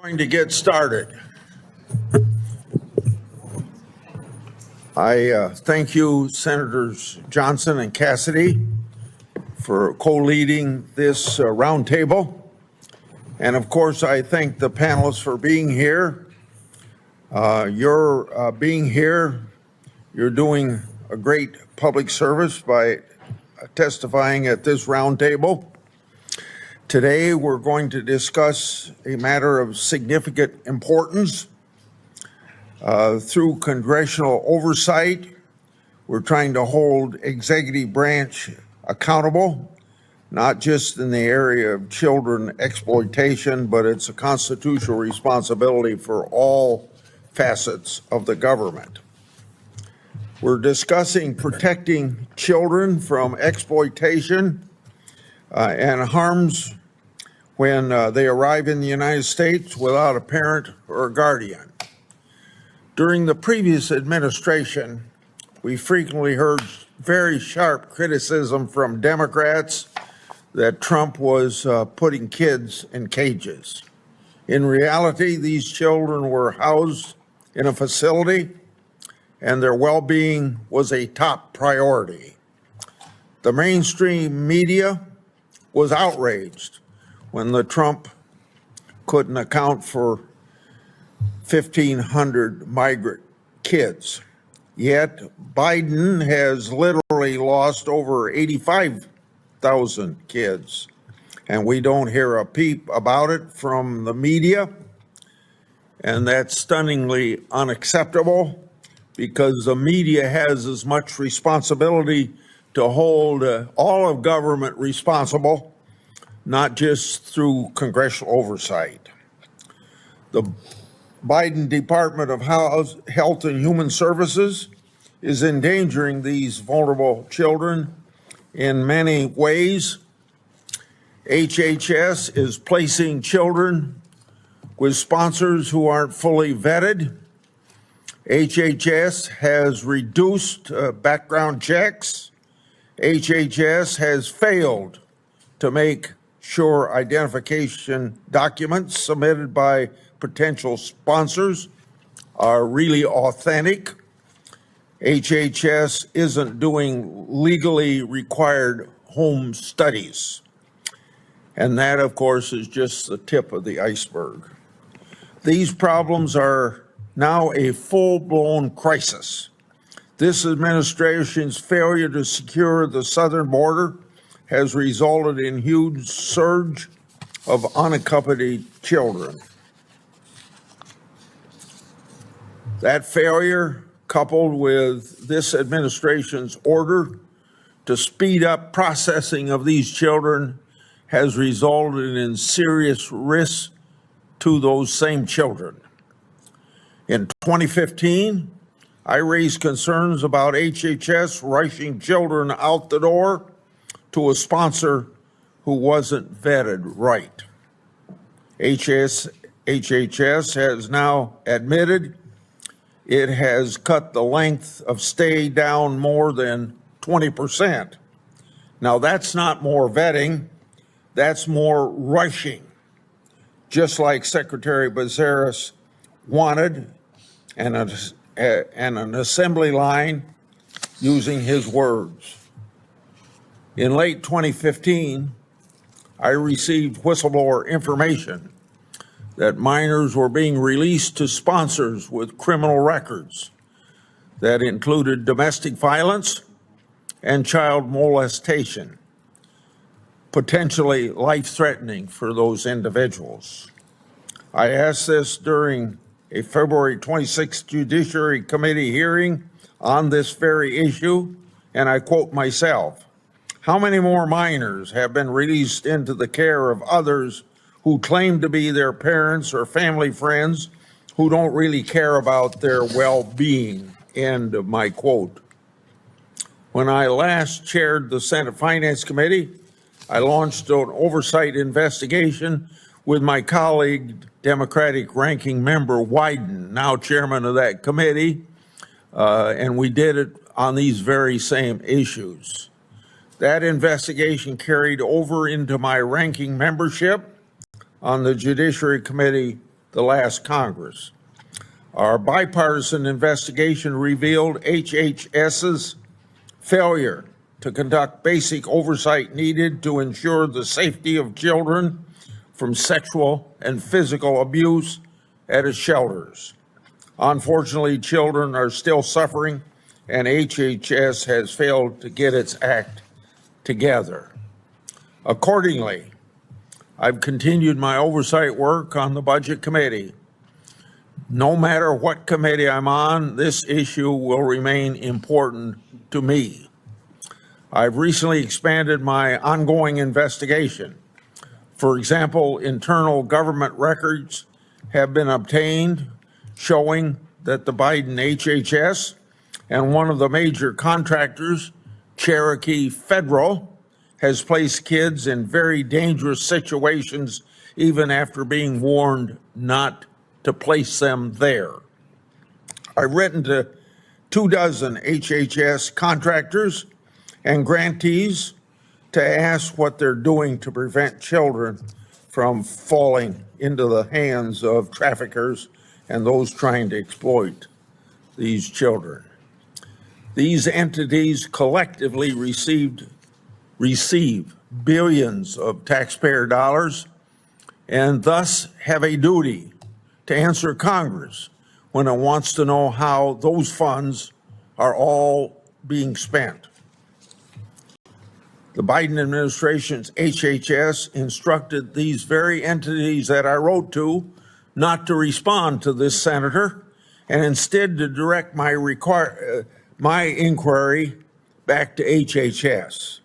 Going to get started. I thank you, Senators Johnson and Cassidy, for co-leading this roundtable. And of course, I thank the panelists for being here. You're being here, you're doing a great public service by testifying at this roundtable. Today, we're going to discuss a matter of significant importance. Through congressional oversight, we're trying to hold executive branch accountable, not just in the area of children exploitation, but it's a constitutional responsibility for all facets of the government. We're discussing protecting children from exploitation and harms when they arrive in the United States without a parent or a guardian. During the previous administration, we frequently heard very sharp criticism from Democrats that Trump was putting kids in cages. In reality, these children were housed in a facility and their well-being was a top priority. The mainstream media was outraged when the Trump couldn't account for 1,500 migrant kids. Yet Biden has literally lost over 85,000 kids, and we don't hear a peep about it from the media, and that's stunningly unacceptable because the media has as much responsibility to hold all of government responsible, not just through congressional oversight. The Biden Department of Health and Human Services is endangering these vulnerable children in many ways. HHS is placing children with sponsors who aren't fully vetted. HHS has reduced background checks. HHS has failed to make sure identification documents submitted by potential sponsors are really authentic. HHS isn't doing legally required home studies. And that, of course, is just the tip of the iceberg. These problems are now a full-blown crisis. This administration's failure to secure the southern border has resulted in huge surge of unaccompanied children. That failure, coupled with this administration's order to speed up processing of these children, has resulted in serious risks to those same children. In 2015, I raised concerns about HHS rushing children out the door to a sponsor who wasn't vetted right. HHS has now admitted it has cut the length of stay down more than 20%. Now, that's not more vetting, that's more rushing, just like Secretary Becerra wanted, and an assembly line using his words. In late 2015, I received whistleblower information that minors were being released to sponsors with criminal records that included domestic violence and child molestation, potentially life-threatening for those individuals. I asked this during a February 26th Judiciary Committee hearing on this very issue, and I quote myself, "How many more minors have been released into the care of others who claim to be their parents or family friends who don't really care about their well-being?" End of my quote. When I last chaired the Senate Finance Committee, I launched an oversight investigation with my colleague, Democratic Ranking Member Wyden, now chairman of that committee, and we did it on these very same issues. That investigation carried over into my ranking membership on the Judiciary Committee the last Congress. Our bipartisan investigation revealed HHS's failure to conduct basic oversight needed to ensure the safety of children from sexual and physical abuse at its shelters. Unfortunately, children are still suffering, and HHS has failed to get its act together. Accordingly, I've continued my oversight work on the Budget Committee. No matter what committee I'm on, this issue will remain important to me. I've recently expanded my ongoing investigation. For example, internal government records have been obtained showing that the Biden HHS and one of the major contractors, Cherokee Federal, has placed kids in very dangerous situations even after being warned not to place them there. I've written to 24 HHS contractors and grantees to ask what they're doing to prevent children from falling into the hands of traffickers and those trying to exploit these children. These entities collectively receive billions of taxpayer dollars and thus have a duty to answer Congress when it wants to know how those funds are all being spent. The Biden administration's HHS instructed these very entities that I wrote to not to respond to this senator and instead to direct my inquiry back to HHS.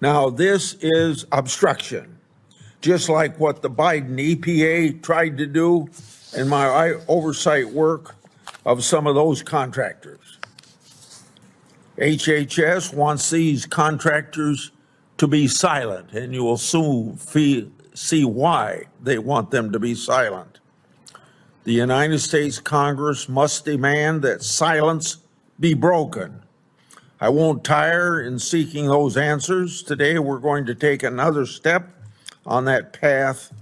Now, this is obstruction, just like what the Biden EPA tried to do in my oversight work of some of those contractors. HHS wants these contractors to be silent, and you will soon see why they want them to be silent. The United States Congress must demand that silence be broken. I won't tire in seeking those answers. Today, we're going to take another step on that path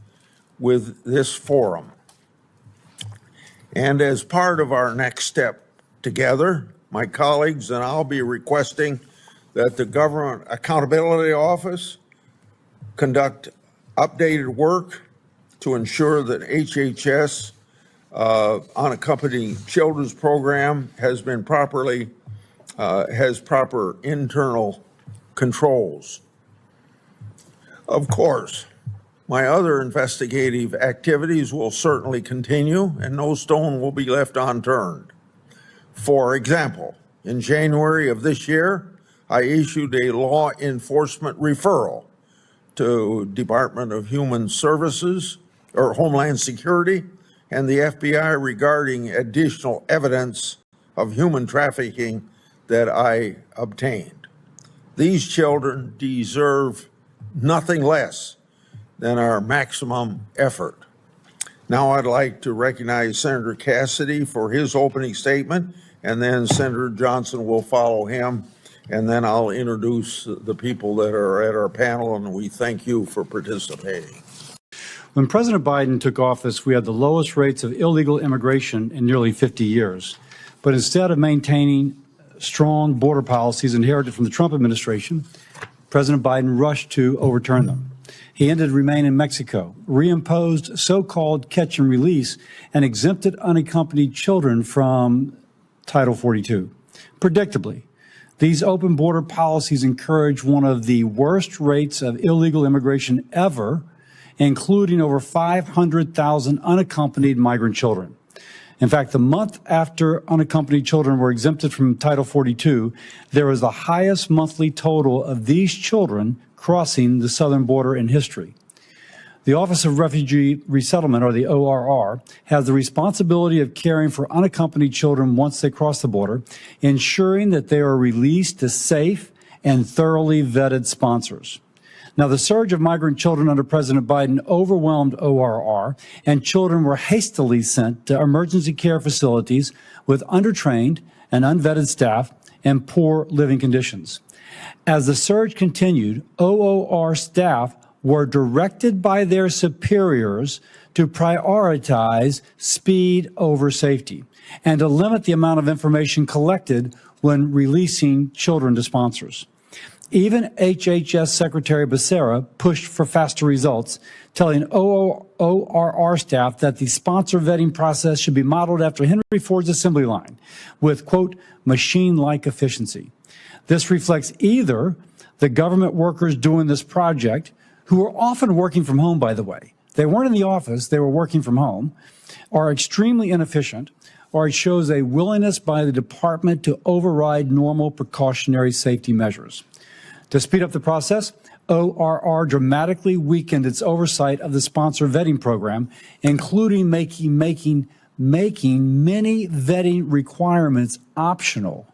with this forum. And as part of our next step together, my colleagues and I'll be requesting that the Government Accountability Office conduct updated work to ensure that HHS unaccompanied children's program has been properly has proper internal controls. Of course, my other investigative activities will certainly continue, and no stone will be left unturned. For example, in January of this year, I issued a law enforcement referral to Department of Human Services or Homeland Security and the FBI regarding additional evidence of human trafficking that I obtained. These children deserve nothing less than our maximum effort. Now I'd like to recognize Senator Cassidy for his opening statement, and then Senator Johnson will follow him, and then I'll introduce the people that are at our panel, and we thank you for participating. When President Biden took office, we had the lowest rates of illegal immigration in nearly 50 years. But instead of maintaining strong border policies inherited from the Trump administration, President Biden rushed to overturn them. He ended Remain in Mexico, reimposed so-called catch and release, and exempted unaccompanied children from Title 42. Predictably, these open border policies encourage one of the worst rates of illegal immigration ever, including over 500,000 unaccompanied migrant children. In fact, the month after unaccompanied children were exempted from Title 42, there was the highest monthly total of these children crossing the southern border in history. The Office of Refugee Resettlement, or the ORR, has the responsibility of caring for unaccompanied children once they cross the border, ensuring that they are released to safe and thoroughly vetted sponsors. Now, the surge of migrant children under President Biden overwhelmed ORR, and children were hastily sent to emergency care facilities with undertrained and unvetted staff and poor living conditions. As the surge continued, OOR staff were directed by their superiors to prioritize speed over safety and to limit the amount of information collected when releasing children to sponsors. Even HHS Secretary Becerra pushed for faster results, telling ORR staff that the sponsor vetting process should be modeled after Henry Ford's assembly line with, quote, machine-like efficiency. This reflects either the government workers doing this project, who are often working from home, by the way. They weren't in the office, they were working from home, are extremely inefficient, or it shows a willingness by the department to override normal precautionary safety measures. To speed up the process, ORR dramatically weakened its oversight of the sponsor vetting program, including making many vetting requirements optional.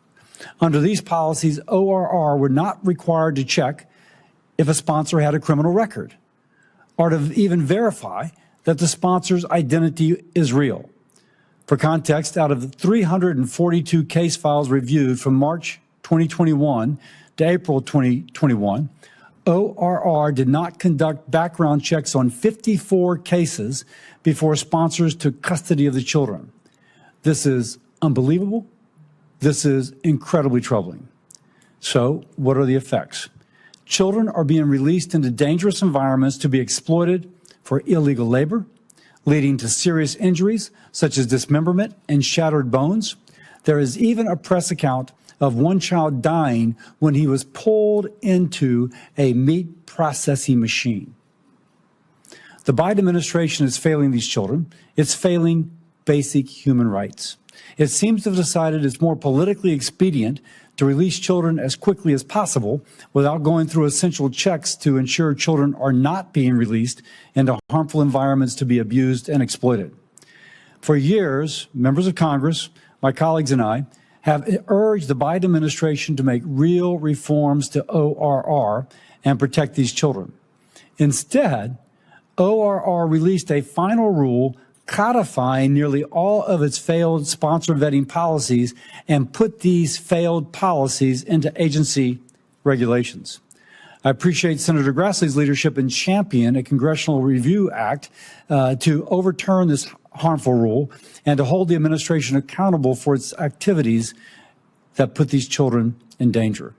Under these policies, ORR were not required to check if a sponsor had a criminal record, or to even verify that the sponsor's identity is real. For context, out of the 342 case files reviewed from March 2021 to April 2021, ORR did not conduct background checks on 54 cases before sponsors took custody of the children. This is unbelievable. This is incredibly troubling. So, what are the effects? Children are being released into dangerous environments to be exploited for illegal labor, leading to serious injuries such as dismemberment and shattered bones. There is even a press account of one child dying when he was pulled into a meat processing machine. The Biden administration is failing these children. It's failing basic human rights. It seems to have decided it's more politically expedient to release children as quickly as possible without going through essential checks to ensure children are not being released into harmful environments to be abused and exploited. For years, members of Congress, my colleagues and I, have urged the Biden administration to make real reforms to ORR and protect these children. Instead, ORR released a final rule codifying nearly all of its failed sponsor vetting policies and put these failed policies into agency regulations. I appreciate Senator Grassley's leadership in championing a Congressional Review Act to overturn this harmful rule and to hold the administration accountable for its activities that put these children in danger.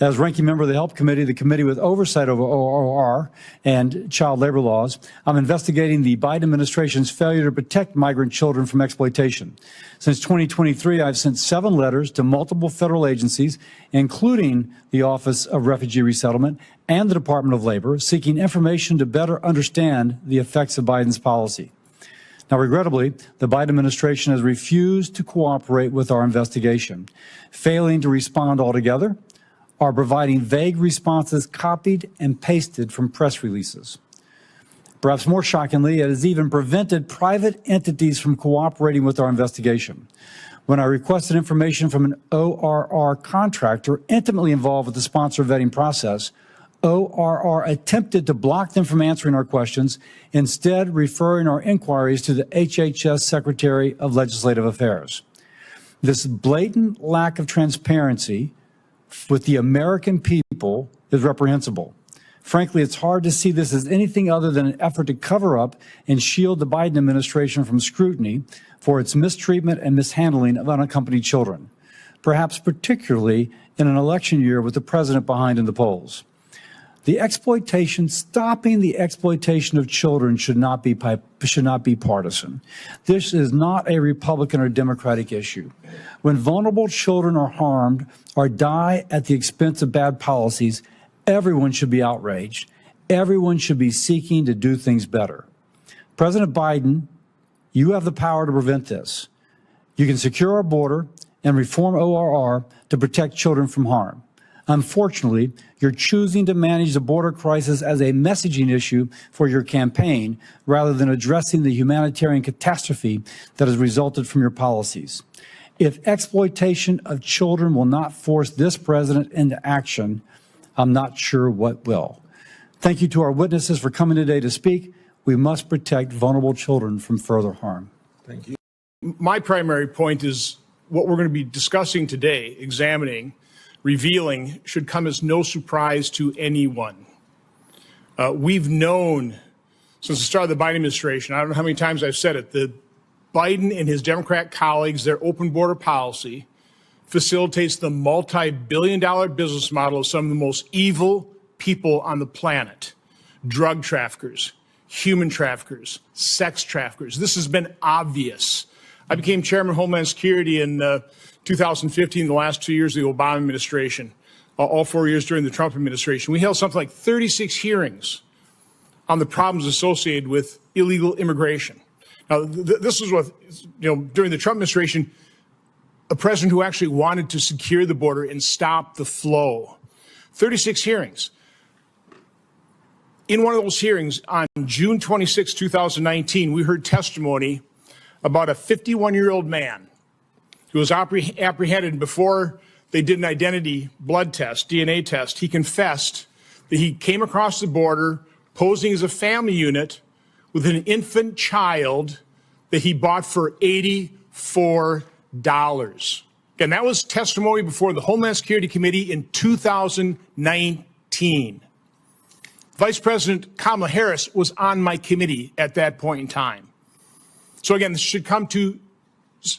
As ranking member of the HELP Committee, the committee with oversight over ORR and child labor laws, I'm investigating the Biden administration's failure to protect migrant children from exploitation. Since 2023, I've sent 7 letters to multiple federal agencies, including the Office of Refugee Resettlement and the Department of Labor, seeking information to better understand the effects of Biden's policy. Now, regrettably, the Biden administration has refused to cooperate with our investigation, failing to respond altogether, are providing vague responses copied and pasted from press releases. Perhaps more shockingly, it has even prevented private entities from cooperating with our investigation. When I requested information from an ORR contractor intimately involved with the sponsor vetting process, ORR attempted to block them from answering our questions, instead referring our inquiries to the HHS Secretary of Legislative Affairs. This blatant lack of transparency with the American people is reprehensible. Frankly, it's hard to see this as anything other than an effort to cover up and shield the Biden administration from scrutiny for its mistreatment and mishandling of unaccompanied children, perhaps particularly in an election year with the president behind in the polls. Stopping the exploitation of children should not be partisan. This is not a Republican or Democratic issue. When vulnerable children are harmed or die at the expense of bad policies, everyone should be outraged. Everyone should be seeking to do things better. President Biden, you have the power to prevent this. You can secure our border and reform ORR to protect children from harm. Unfortunately, you're choosing to manage the border crisis as a messaging issue for your campaign rather than addressing the humanitarian catastrophe that has resulted from your policies. If exploitation of children will not force this president into action, I'm not sure what will. Thank you to our witnesses for coming today to speak. We must protect vulnerable children from further harm. Thank you. My primary point is what we're going to be discussing today, examining, revealing, should come as no surprise to anyone. We've known since the start of the Biden administration, I don't know how many times I've said it, that Biden and his Democrat colleagues, their open border policy facilitates the multi-billion-dollar business model of some of the most evil people on the planet. Drug traffickers, human traffickers, sex traffickers. This has been obvious. I became chairman of Homeland Security in 2015, the last 2 years of the Obama administration, all 4 years during the Trump administration. We held something like 36 hearings on the problems associated with illegal immigration. Now, this was what, during the Trump administration, a president who actually wanted to secure the border and stop the flow. 36 hearings. In one of those hearings on June 26, 2019, we heard testimony about a 51-year-old man who was apprehended before they did an identity blood test, DNA test. He confessed that he came across the border posing as a family unit with an infant child that he bought for $84. And that was testimony before the Homeland Security Committee in 2019. Vice President Kamala Harris was on my committee at that point in time. So again, this should come to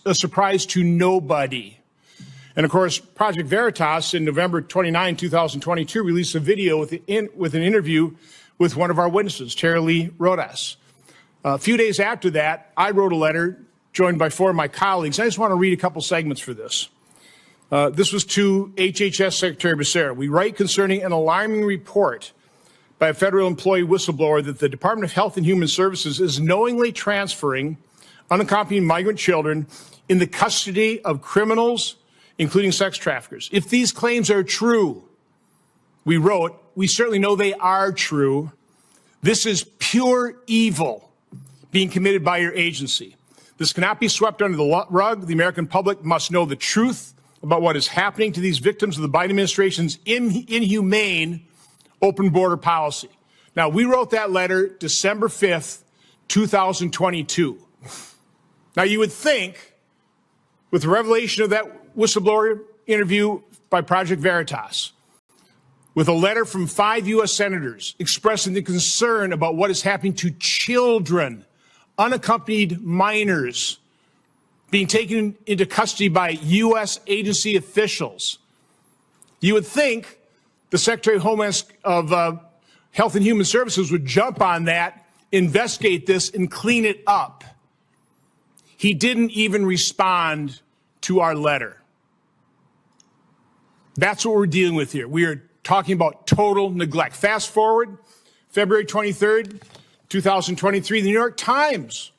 a surprise to nobody. And of course, Project Veritas in November 29, 2022 released a video with an interview with one of our witnesses, Tara Lee Rodas. A few days after that, I wrote a letter joined by 4 of my colleagues. I just want to read a couple segments for this. This was to HHS Secretary Becerra. We write concerning an alarming report by a federal employee whistleblower that the Department of Health and Human Services is knowingly transferring unaccompanied migrant children in the custody of criminals, including sex traffickers. If these claims are true, we wrote, we certainly know they are true. This is pure evil being committed by your agency. This cannot be swept under the rug. The American public must know the truth about what is happening to these victims of the Biden administration's inhumane open border policy. Now, we wrote that letter December 5th, 2022. Now, you would think, with the revelation of that whistleblower interview by Project Veritas, with a letter from 5 U.S. senators expressing the concern about what is happening to children, unaccompanied minors, being taken into custody by U.S. agency officials, you would think the Secretary of Health and Human Services would jump on that, investigate this, and clean it up. He didn't even respond to our letter. That's what we're dealing with here. We are talking about total neglect. Fast forward, February 23rd, 2023, the New York Times,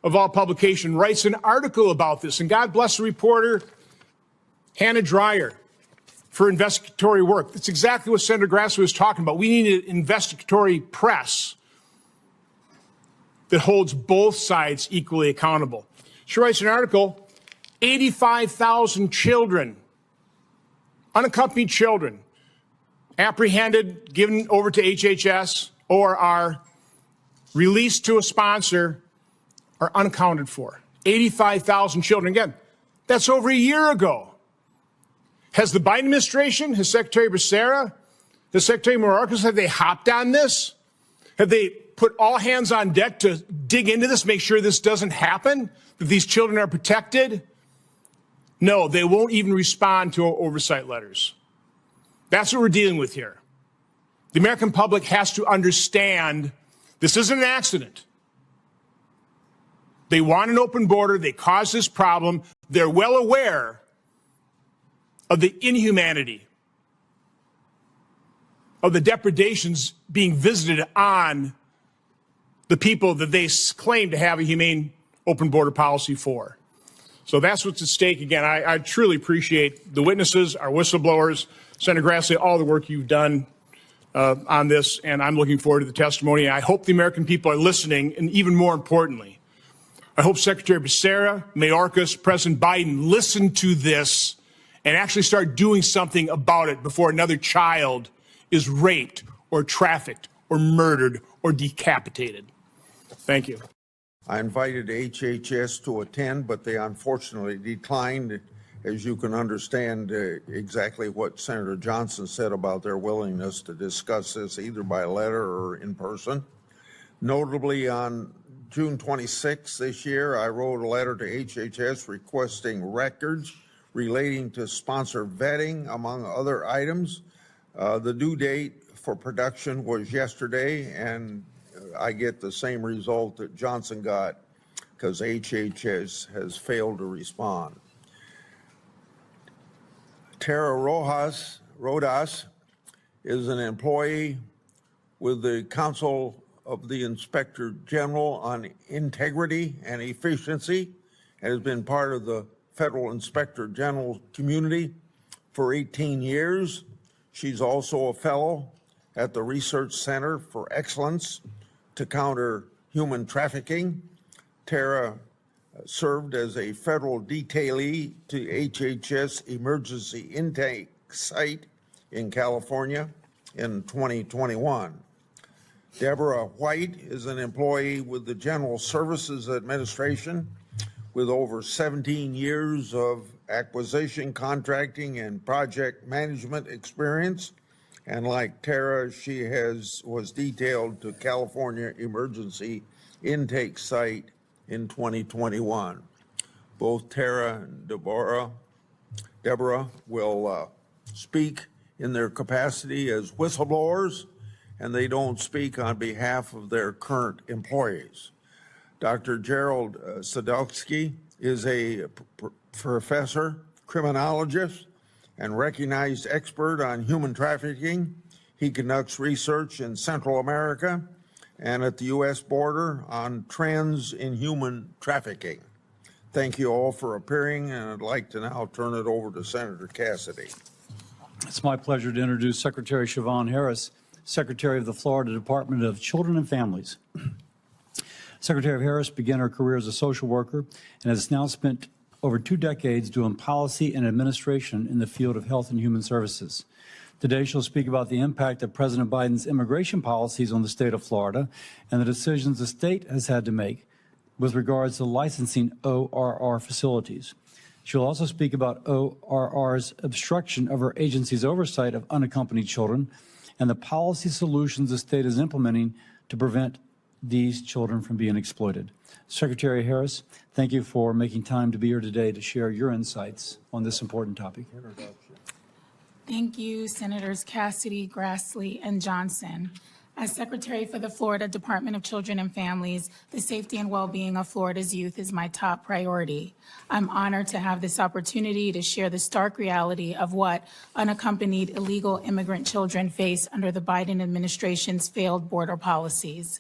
of all publication, writes an article about this. And God bless the reporter, Hannah Dreyer, for investigatory work. That's exactly what Senator Grassley was talking about. We need an investigatory press that holds both sides equally accountable. She writes an article, 85,000 children, unaccompanied children, apprehended, given over to HHS, ORR, released to a sponsor, are unaccounted for. 85,000 children. Again, that's over a year ago. Has the Biden administration, has Secretary Becerra, has Secretary Mayorkas, have they hopped on this? Have they put all hands on deck to dig into this, make sure this doesn't happen, that these children are protected? No, they won't even respond to our oversight letters. That's what we're dealing with here. The American public has to understand this isn't an accident. They want an open border. They caused this problem. They're well aware of the inhumanity, of the depredations being visited on the people that they claim to have a humane open border policy for. So that's what's at stake. Again, I truly appreciate the witnesses, our whistleblowers, Senator Grassley, all the work you've done on this, and I'm looking forward to the testimony. I hope the American people are listening, and even more importantly, I hope Secretary Becerra, Mayorkas, President Biden listen to this and actually start doing something about it before another child is raped or trafficked or murdered or decapitated. Thank you. I invited HHS to attend, but they unfortunately declined as you can understand exactly what Senator Johnson said about their willingness to discuss this either by letter or in person. Notably, on June 26 this year, I wrote a letter to HHS requesting records relating to sponsor vetting, among other items. The due date for production was yesterday, and I get the same result that Johnson got because HHS has failed to respond. Tara Rodas is an employee with the Council of the Inspector General on Integrity and Efficiency and has been part of the Federal Inspector General community for 18 years. She's also a fellow at the Research Center for Excellence to Counter Human Trafficking. Tara served as a federal detailee to HHS Emergency Intake Site in California in 2021. Deborah White is an employee with the General Services Administration with over 17 years of acquisition, contracting, and project management experience. And like Tara, she was detailed to California Emergency Intake Site in 2021. Both Tara and Deborah will speak in their capacity as whistleblowers, and they don't speak on behalf of their current employees. Dr. Gerald Sadowski is a professor, criminologist, and recognized expert on human trafficking. He conducts research in Central America and at the U.S. border on trends in human trafficking. Thank you all for appearing, and I'd like to now turn it over to Senator Cassidy. It's my pleasure to introduce Secretary Siobhan Harris, Secretary of the Florida Department of Children and Families. Secretary Harris began her career as a social worker and has now spent over 2 decades doing policy and administration in the field of health and human services. Today, she'll speak about the impact of President Biden's immigration policies on the state of Florida and the decisions the state has had to make with regards to licensing ORR facilities. She'll also speak about ORR's obstruction of her agency's oversight of unaccompanied children and the policy solutions the state is implementing to prevent these children from being exploited. Secretary Harris, thank you for making time to be here today to share your insights on this important topic. Thank you, Senators Cassidy, Grassley, and Johnson. As Secretary for the Florida Department of Children and Families, the safety and well-being of Florida's youth is my top priority. I'm honored to have this opportunity to share the stark reality of what unaccompanied illegal immigrant children face under the Biden administration's failed border policies.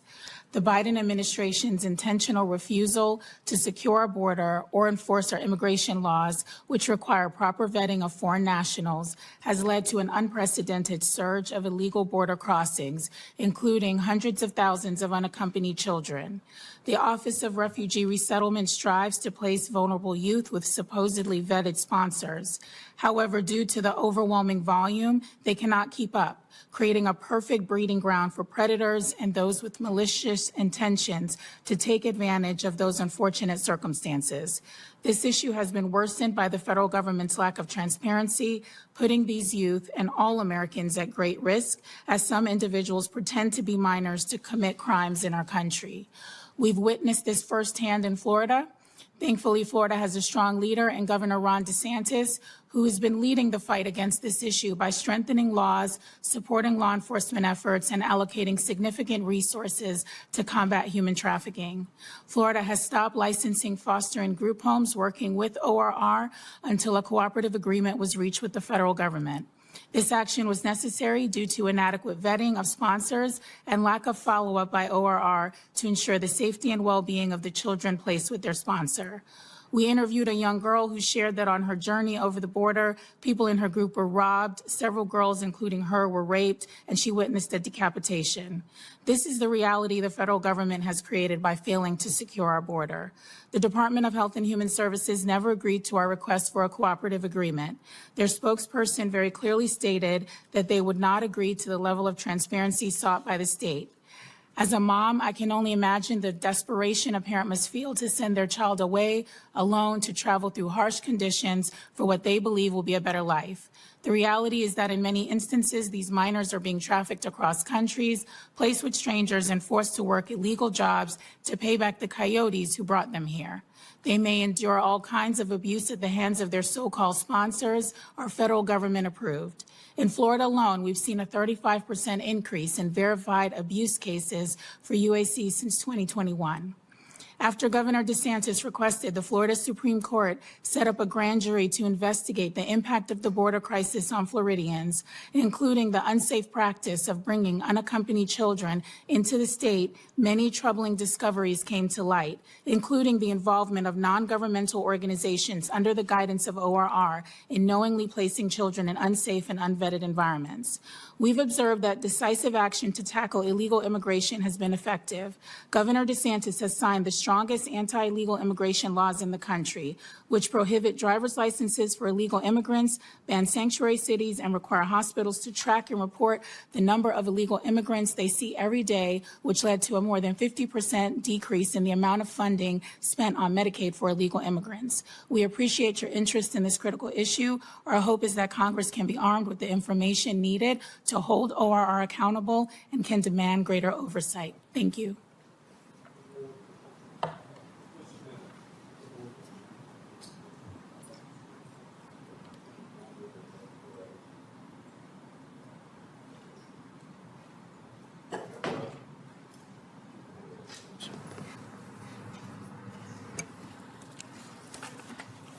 The Biden administration's intentional refusal to secure our border or enforce our immigration laws, which require proper vetting of foreign nationals, has led to an unprecedented surge of illegal border crossings, including hundreds of thousands of unaccompanied children. The Office of Refugee Resettlement strives to place vulnerable youth with supposedly vetted sponsors. However, due to the overwhelming volume, they cannot keep up, creating a perfect breeding ground for predators and those with malicious intentions to take advantage of those unfortunate circumstances. This issue has been worsened by the federal government's lack of transparency, putting these youth and all Americans at great risk as some individuals pretend to be minors to commit crimes in our country. We've witnessed this firsthand in Florida. Thankfully, Florida has a strong leader in Governor Ron DeSantis, who has been leading the fight against this issue by strengthening laws, supporting law enforcement efforts, and allocating significant resources to combat human trafficking. Florida has stopped licensing foster and group homes working with ORR until a cooperative agreement was reached with the federal government. This action was necessary due to inadequate vetting of sponsors and lack of follow-up by ORR to ensure the safety and well-being of the children placed with their sponsor. We interviewed a young girl who shared that on her journey over the border, people in her group were robbed, several girls, including her, were raped, and she witnessed a decapitation. This is the reality the federal government has created by failing to secure our border. The Department of Health and Human Services never agreed to our request for a cooperative agreement. Their spokesperson very clearly stated that they would not agree to the level of transparency sought by the state. As a mom, I can only imagine the desperation a parent must feel to send their child away alone to travel through harsh conditions for what they believe will be a better life. The reality is that in many instances, these minors are being trafficked across countries, placed with strangers, and forced to work illegal jobs to pay back the coyotes who brought them here. They may endure all kinds of abuse at the hands of their so-called sponsors or federal government approved. In Florida alone, we've seen a 35% increase in verified abuse cases for UAC since 2021. After Governor DeSantis requested the Florida Supreme Court set up a grand jury to investigate the impact of the border crisis on Floridians, including the unsafe practice of bringing unaccompanied children into the state, many troubling discoveries came to light, including the involvement of non-governmental organizations under the guidance of ORR in knowingly placing children in unsafe and unvetted environments. We've observed that decisive action to tackle illegal immigration has been effective. Governor DeSantis has signed the strongest anti-illegal immigration laws in the country, which prohibit driver's licenses for illegal immigrants, ban sanctuary cities, and require hospitals to track and report the number of illegal immigrants they see every day, which led to a more than 50% decrease in the amount of funding spent on Medicaid for illegal immigrants. We appreciate your interest in this critical issue. Our hope is that Congress can be armed with the information needed to hold ORR accountable and can demand greater oversight. Thank you.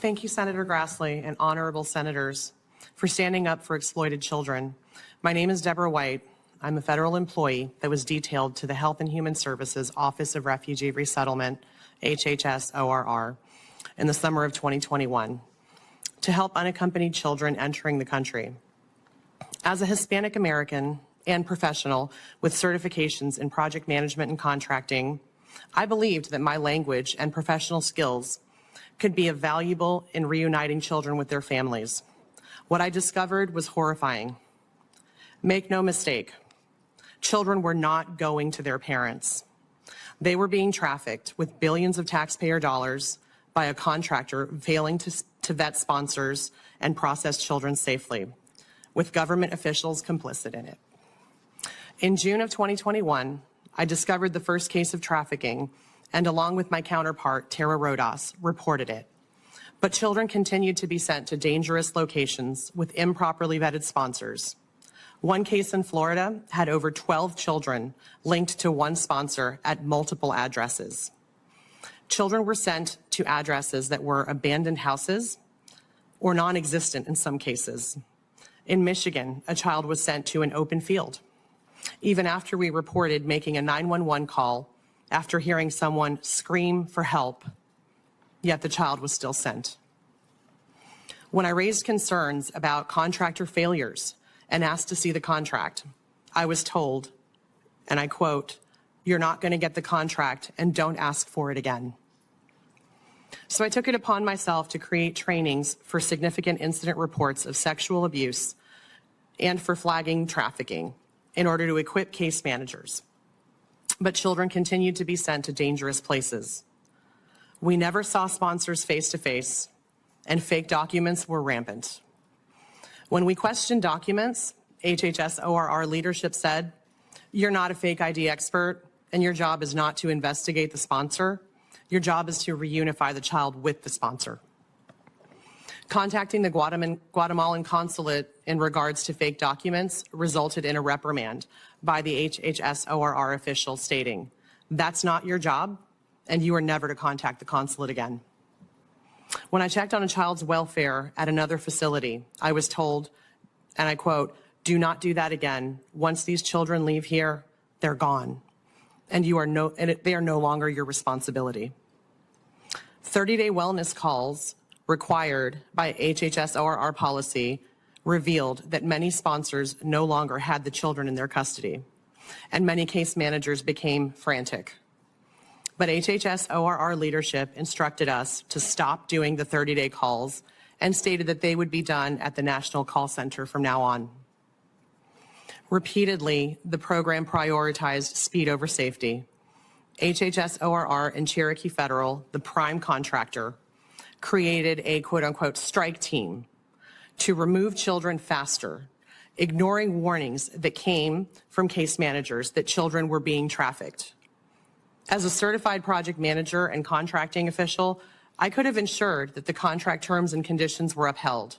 Thank you, Senator Grassley and honorable senators, for standing up for exploited children. My name is Deborah White. I'm a federal employee that was detailed to the Health and Human Services Office of Refugee Resettlement, HHS ORR, in the summer of 2021 to help unaccompanied children entering the country. As a Hispanic American and professional with certifications in project management and contracting, I believed that my language and professional skills could be valuable in reuniting children with their families. What I discovered was horrifying. Make no mistake, children were not going to their parents. They were being trafficked with billions of taxpayer dollars by a contractor failing to vet sponsors and process children safely, with government officials complicit in it. In June of 2021, I discovered the first case of trafficking and along with my counterpart, Tara Rodas, reported it. But children continued to be sent to dangerous locations with improperly vetted sponsors. One case in Florida had over 12 children linked to one sponsor at multiple addresses. Children were sent to addresses that were abandoned houses or non-existent in some cases. In Michigan, a child was sent to an open field, even after we reported making a 911 call after hearing someone scream for help, yet the child was still sent. When I raised concerns about contractor failures and asked to see the contract, I was told, and I quote, "You're not going to get the contract and don't ask for it again." So I took it upon myself to create trainings for significant incident reports of sexual abuse and for flagging trafficking in order to equip case managers. But children continued to be sent to dangerous places. We never saw sponsors face to face, and fake documents were rampant. When we questioned documents, HHS ORR leadership said, "You're not a fake ID expert, and your job is not to investigate the sponsor. Your job is to reunify the child with the sponsor." Contacting the Guatemalan consulate in regards to fake documents resulted in a reprimand by the HHS ORR official stating, "That's not your job, and you are never to contact the consulate again." When I checked on a child's welfare at another facility, I was told, and I quote, "Do not do that again. Once these children leave here, they're gone, and they are no longer your responsibility." 30-day wellness calls required by HHS ORR policy revealed that many sponsors no longer had the children in their custody, and many case managers became frantic. But HHS ORR leadership instructed us to stop doing the 30-day calls and stated that they would be done at the National Call Center from now on. Repeatedly, the program prioritized speed over safety. HHS ORR and Cherokee Federal, the prime contractor, created a quote-unquote strike team to remove children faster, ignoring warnings that came from case managers that children were being trafficked. As a certified project manager and contracting official, I could have ensured that the contract terms and conditions were upheld,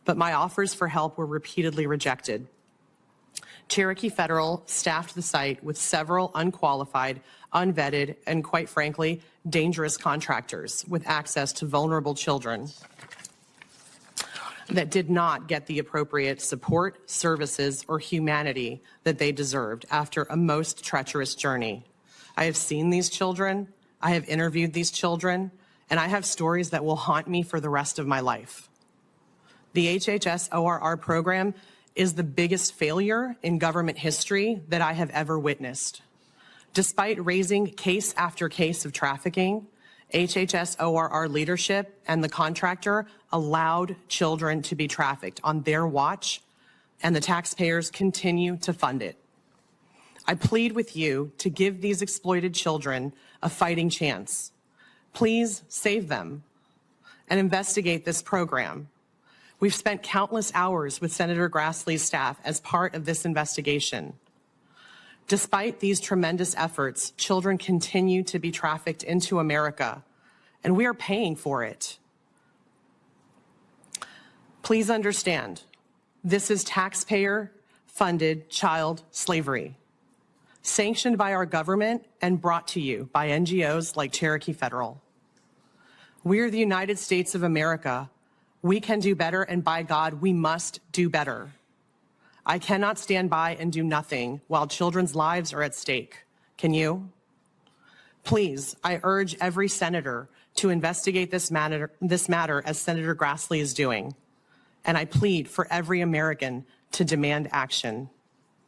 but my offers for help were repeatedly rejected. Cherokee Federal staffed the site with several unqualified, unvetted, and quite frankly, dangerous contractors with access to vulnerable children that did not get the appropriate support, services, or humanity that they deserved after a most treacherous journey. I have seen these children, I have interviewed these children, and I have stories that will haunt me for the rest of my life. The HHS ORR program is the biggest failure in government history that I have ever witnessed. Despite raising case after case of trafficking, HHS ORR leadership and the contractor allowed children to be trafficked on their watch, and the taxpayers continue to fund it. I plead with you to give these exploited children a fighting chance. Please save them and investigate this program. We've spent countless hours with Senator Grassley's staff as part of this investigation. Despite these tremendous efforts, children continue to be trafficked into America, and we are paying for it. Please understand, this is taxpayer-funded child slavery, sanctioned by our government and brought to you by NGOs like Cherokee Federal. We're the United States of America. We can do better, and by God, we must do better. I cannot stand by and do nothing while children's lives are at stake. Can you? Please, I urge every senator to investigate this matter as Senator Grassley is doing. And I plead for every American to demand action.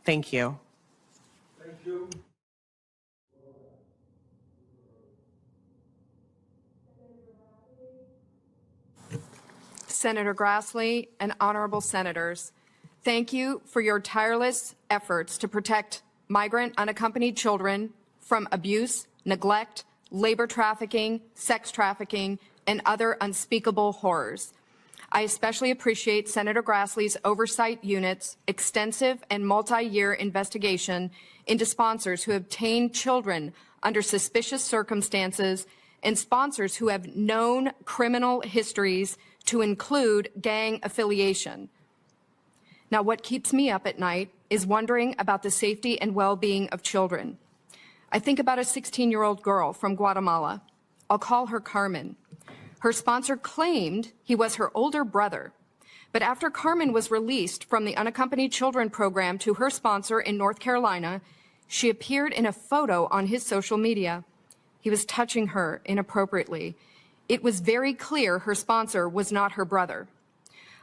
Thank you. Thank you. Senator Grassley and honorable senators, thank you for your tireless efforts to protect migrant unaccompanied children from abuse, neglect, labor trafficking, sex trafficking, and other unspeakable horrors. I especially appreciate Senator Grassley's oversight unit's extensive and multi-year investigation into sponsors who obtain children under suspicious circumstances and sponsors who have known criminal histories to include gang affiliation. Now, what keeps me up at night is wondering about the safety and well-being of children. I think about a 16-year-old girl from Guatemala. I'll call her Carmen. Her sponsor claimed he was her older brother. But after Carmen was released from the Unaccompanied Children program to her sponsor in North Carolina, she appeared in a photo on his social media. He was touching her inappropriately. It was very clear her sponsor was not her brother.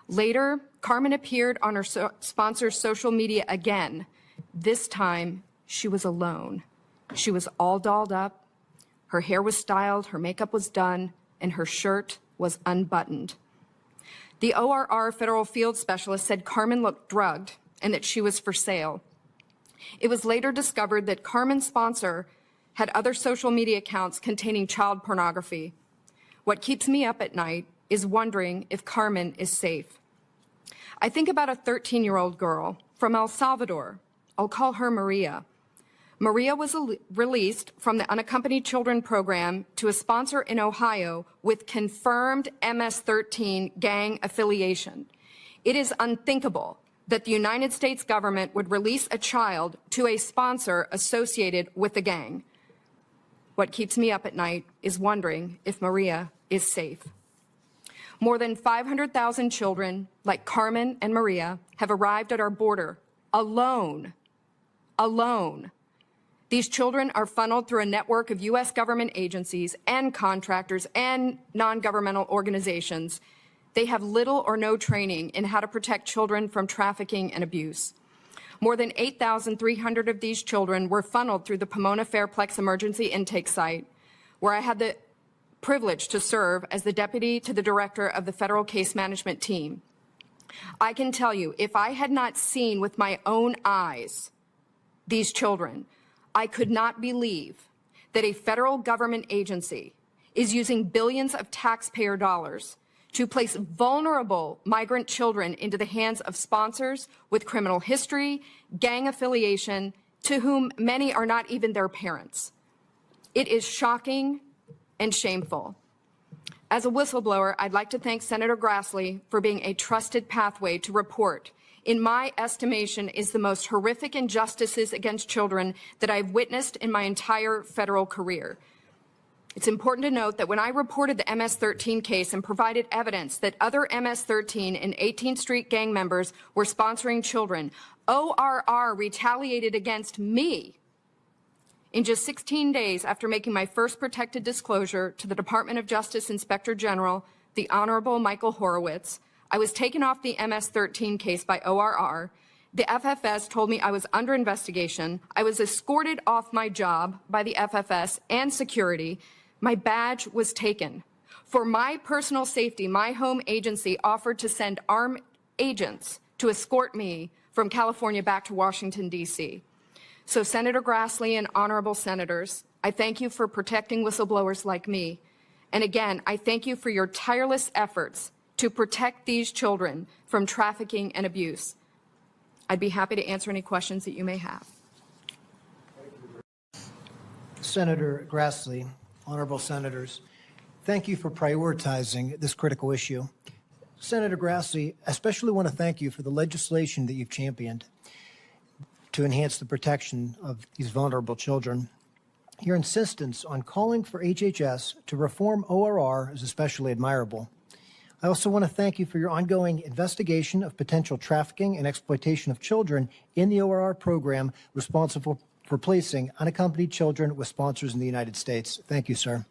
Later, Carmen appeared on her sponsor's social media again. This time, she was alone. She was all dolled up. Her hair was styled, her makeup was done, and her shirt was unbuttoned. The ORR federal field specialist said Carmen looked drugged and that she was for sale. It was later discovered that Carmen's sponsor had other social media accounts containing child pornography. What keeps me up at night is wondering if Carmen is safe. I think about a 13-year-old girl from El Salvador. I'll call her Maria. Maria was released from the Unaccompanied Children program to a sponsor in Ohio with confirmed MS-13 gang affiliation. It is unthinkable that the United States government would release a child to a sponsor associated with the gang. What keeps me up at night is wondering if Maria is safe. More than 500,000 children like Carmen and Maria have arrived at our border alone. Alone. These children are funneled through a network of U.S. government agencies and contractors and non-governmental organizations. They have little or no training in how to protect children from trafficking and abuse. More than 8,300 of these children were funneled through the Pomona Fairplex Emergency Intake Site, where I had the privilege to serve as the deputy to the director of the federal case management team. I can tell you, if I had not seen with my own eyes these children, I could not believe that a federal government agency is using billions of taxpayer dollars to place vulnerable migrant children into the hands of sponsors with criminal history, gang affiliation, to whom many are not even their parents. It is shocking and shameful. As a whistleblower, I'd like to thank Senator Grassley for being a trusted pathway to report, in my estimation, is the most horrific injustices against children that I've witnessed in my entire federal career. It's important to note that when I reported the MS-13 case and provided evidence that other MS-13 and 18th Street gang members were sponsoring children, ORR retaliated against me. In just 16 days after making my first protected disclosure to the Department of Justice Inspector General, the Honorable Michael Horowitz, I was taken off the MS-13 case by ORR. The FFS told me I was under investigation. I was escorted off my job by the FFS and security. My badge was taken. For my personal safety, my home agency offered to send armed agents to escort me from California back to Washington, D.C. So, Senator Grassley and honorable senators, I thank you for protecting whistleblowers like me. And again, I thank you for your tireless efforts to protect these children from trafficking and abuse. I'd be happy to answer any questions that you may have. Senator Grassley, honorable senators, thank you for prioritizing this critical issue. Senator Grassley, I especially want to thank you for the legislation that you've championed to enhance the protection of these vulnerable children. Your insistence on calling for HHS to reform ORR is especially admirable. I also want to thank you for your ongoing investigation of potential trafficking and exploitation of children in the ORR program responsible for placing unaccompanied children with sponsors in the United States. Thank you, sir.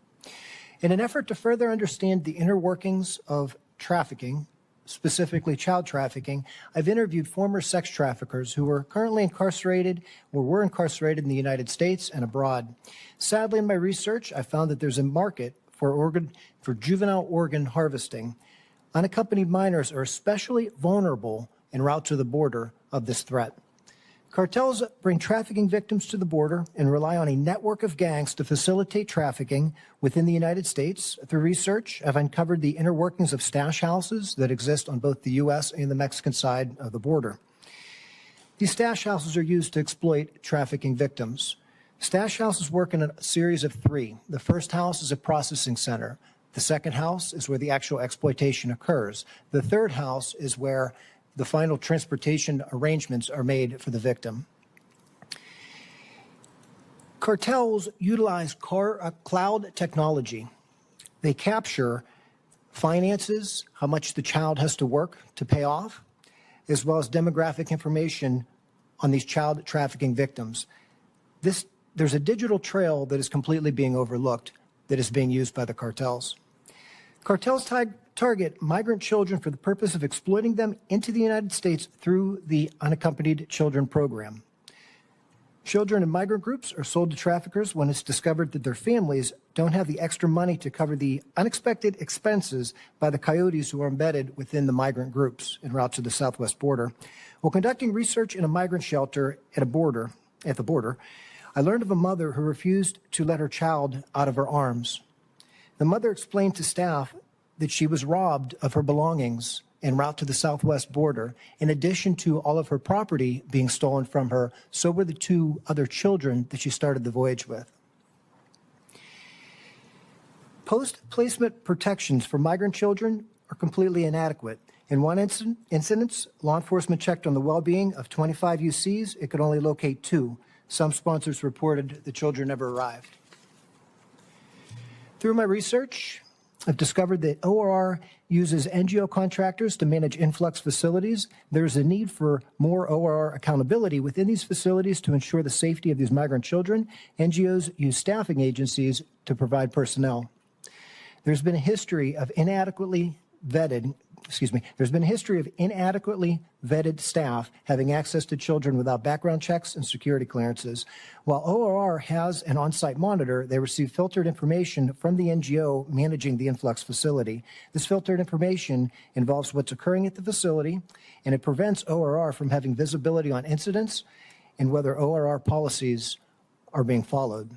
In an effort to further understand the inner workings of trafficking, specifically child trafficking, I've interviewed former sex traffickers who are currently incarcerated or were incarcerated in the United States and abroad. Sadly, in my research, I found that there's a market for juvenile organ harvesting. Unaccompanied minors are especially vulnerable en route to the border of this threat. Cartels bring trafficking victims to the border and rely on a network of gangs to facilitate trafficking within the United States. Through research, I've uncovered the inner workings of stash houses that exist on both the U.S. and the Mexican side of the border. These stash houses are used to exploit trafficking victims. Stash houses work in a series of three. The first house is a processing center. The second house is where the actual exploitation occurs. The third house is where the final transportation arrangements are made for the victim. Cartels utilize cloud technology. They capture finances, how much the child has to work to pay off, as well as demographic information on these child trafficking victims. There's a digital trail that is completely being overlooked that is being used by the cartels. Cartels target migrant children for the purpose of exploiting them into the United States through the Unaccompanied Children Program. Children in migrant groups are sold to traffickers when it's discovered that their families don't have the extra money to cover the unexpected expenses by the coyotes who are embedded within the migrant groups en route to the southwest border. While conducting research in a migrant shelter at the border, I learned of a mother who refused to let her child out of her arms. The mother explained to staff that she was robbed of her belongings en route to the southwest border, in addition to all of her property being stolen from her. So were the two other children that she started the voyage with. Post-placement protections for migrant children are completely inadequate. In one incident, law enforcement checked on the well-being of 25 UCs. It could only locate 2. Some sponsors reported the children never arrived. Through my research, I've discovered that ORR uses NGO contractors to manage influx facilities. There's a need for more ORR accountability within these facilities to ensure the safety of these migrant children. NGOs use staffing agencies to provide personnel. There's been a history of inadequately vetted there's been a history of inadequately vetted staff having access to children without background checks and security clearances. While ORR has an on-site monitor, they receive filtered information from the NGO managing the influx facility. This filtered information involves what's occurring at the facility, and it prevents ORR from having visibility on incidents and whether ORR policies are being followed.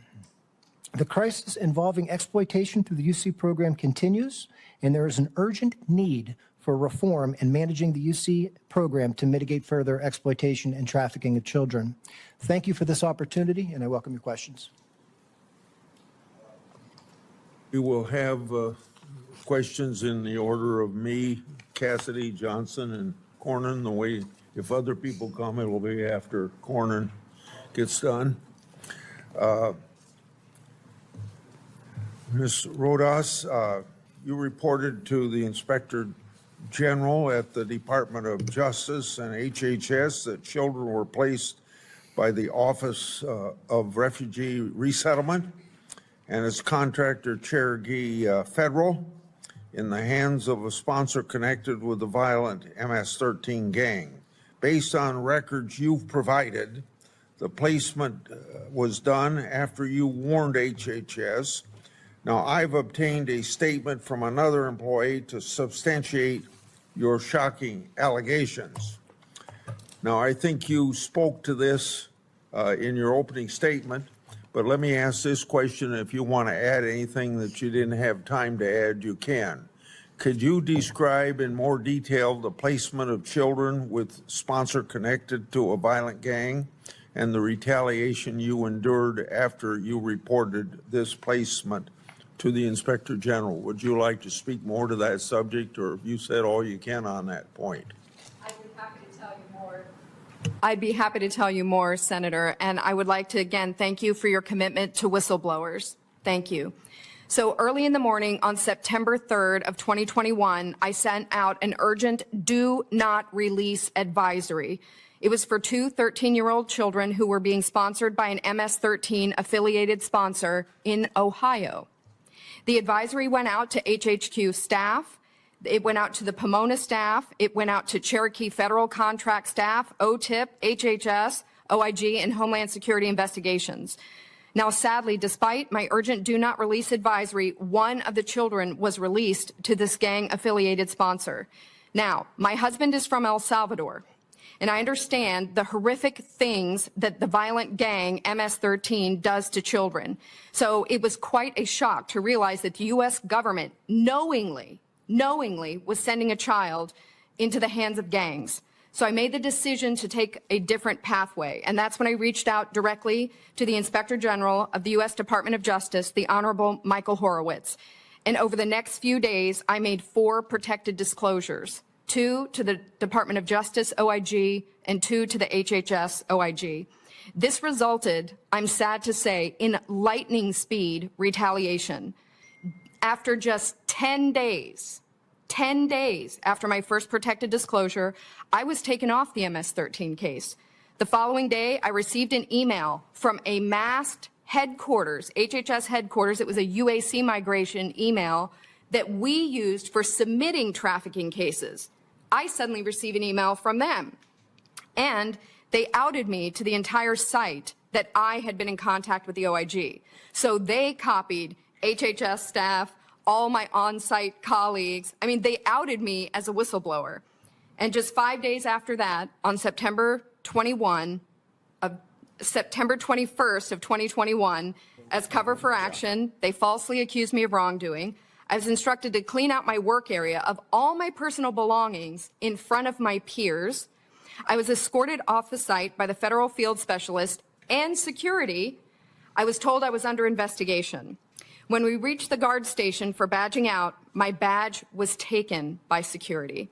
The crisis involving exploitation through the UC program continues, and there is an urgent need for reform in managing the UC program to mitigate further exploitation and trafficking of children. Thank you for this opportunity, and I welcome your questions. We will have questions in the order of me, Cassidy, Johnson, and Cornyn. The way, if other people come, it will be after Cornyn gets done. Ms. Rodas, you reported to the Inspector General at the Department of Justice and HHS that children were placed by the Office of Refugee Resettlement and its contractor Cherokee Federal in the hands of a sponsor connected with the violent MS-13 gang. Based on records you've provided, the placement was done after you warned HHS. Now, I've obtained a statement from another employee to substantiate your shocking allegations. Now, I think you spoke to this in your opening statement, but let me ask this question. If you want to add anything that you didn't have time to add, you can. Could you describe in more detail the placement of children with sponsor connected to a violent gang and the retaliation you endured after you reported this placement to the Inspector General? Would you like to speak more to that subject, or have you said all you can on that point? I'd be happy to tell you more. I'd be happy to tell you more, Senator, and I would like to again thank you for your commitment to whistleblowers. Thank you. So early in the morning on September 3rd of 2021, I sent out an urgent do not release advisory. It was for two 13-year-old children who were being sponsored by an MS-13 affiliated sponsor in Ohio. The advisory went out to HHQ staff. It went out to the Pomona staff. It went out to Cherokee Federal Contract staff, OTIP, HHS, OIG, and Homeland Security Investigations. Now, sadly, despite my urgent do not release advisory, one of the children was released to this gang-affiliated sponsor. Now, my husband is from El Salvador, and I understand the horrific things that the violent gang MS-13 does to children. So it was quite a shock to realize that the U.S. government knowingly was sending a child into the hands of gangs. So I made the decision to take a different pathway, and that's when I reached out directly to the Inspector General of the U.S. Department of Justice, the Honorable Michael Horowitz. And over the next few days, I made 4 protected disclosures. 2 to the Department of Justice OIG, and 2 to the HHS OIG. This resulted, I'm sad to say, in lightning speed retaliation. After just 10 days after my first protected disclosure, I was taken off the MS-13 case. The following day, I received an email from a masked headquarters, HHS headquarters. It was a UAC migration email that we used for submitting trafficking cases. I suddenly received an email from them, and they outed me to the entire site that I had been in contact with the OIG. So they copied HHS staff, all my on-site colleagues. I mean, they outed me as a whistleblower. And just 5 days after that, on September 21st of 2021, as cover for action, they falsely accused me of wrongdoing. I was instructed to clean out my work area of all my personal belongings in front of my peers. I was escorted off the site by the federal field specialist and security. I was told I was under investigation. When we reached the guard station for badging out, my badge was taken by security.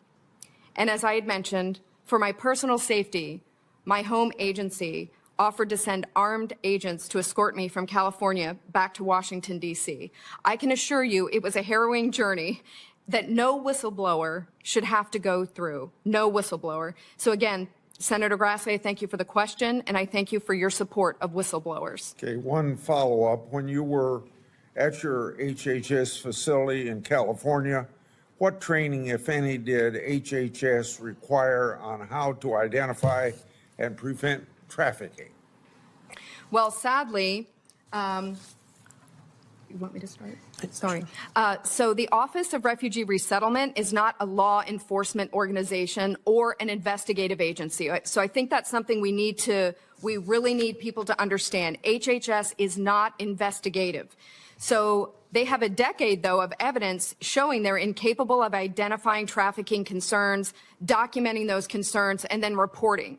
And as I had mentioned, for my personal safety, my home agency offered to send armed agents to escort me from California back to Washington, D.C. I can assure you it was a harrowing journey that no whistleblower should have to go through. No whistleblower. So again, Senator Grassley, I thank you for the question, and I thank you for your support of whistleblowers. Okay, one follow-up. When you were at your HHS facility in California, What training, if any, did HHS require on how to identify and prevent trafficking? Well, sadly, you want me to start? Sorry. So the Office of Refugee Resettlement is not a law enforcement organization or an investigative agency. So I think that's something we really need people to understand. HHS is not investigative. So they have a decade, though, of evidence showing they're incapable of identifying trafficking concerns, documenting those concerns, and then reporting.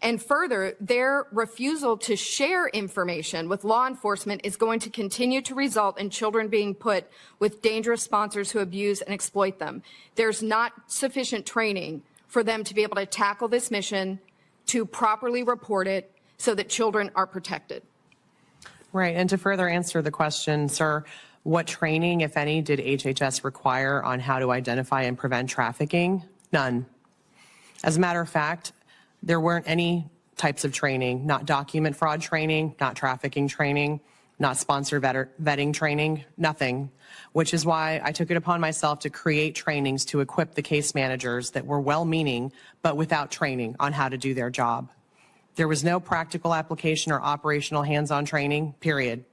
And further, their refusal to share information with law enforcement is going to continue to result in children being put with dangerous sponsors who abuse and exploit them. There's not sufficient training for them to be able to tackle this mission, to properly report it, so that children are protected. Right, and to further answer the question, sir, what training, if any, did HHS require on how to identify and prevent trafficking? None. As a matter of fact, there weren't any types of training, not document fraud training, not trafficking training, not sponsor vetting training, nothing, which is why I took it upon myself to create trainings to equip the case managers that were well-meaning, but without training on how to do their job. There was no practical application or operational hands-on training, period.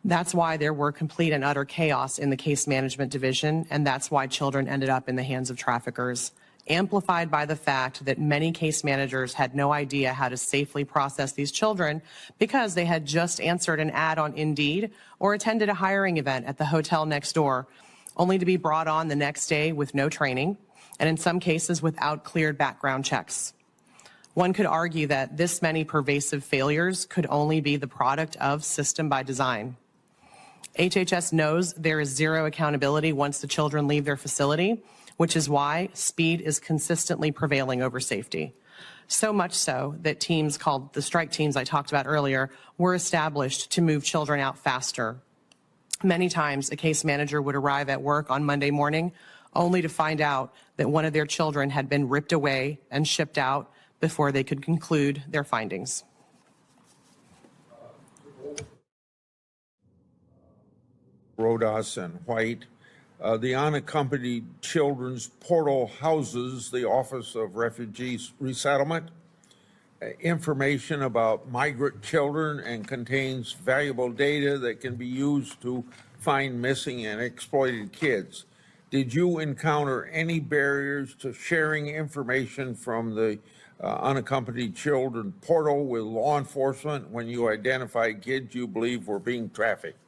That's why there were complete and utter chaos in the case management division, and that's why children ended up in the hands of traffickers, amplified by the fact that many case managers had no idea how to safely process these children because they had just answered an ad on Indeed or attended a hiring event at the hotel next door, only to be brought on the next day with no training, and in some cases without cleared background checks. One could argue that this many pervasive failures could only be the product of system by design. HHS knows there is zero accountability once the children leave their facility, which is why speed is consistently prevailing over safety. So much so that teams called the strike teams I talked about earlier were established to move children out faster. Many times a case manager would arrive at work on Monday morning only to find out that one of their children had been ripped away and shipped out before they could conclude their findings. Rodas and White. The unaccompanied children's portal houses the Office of Refugee Resettlement, information about migrant children, and contains valuable data that can be used to find missing and exploited kids. Did you encounter any barriers to sharing information from the unaccompanied children portal with law enforcement when you identified kids you believe were being trafficked?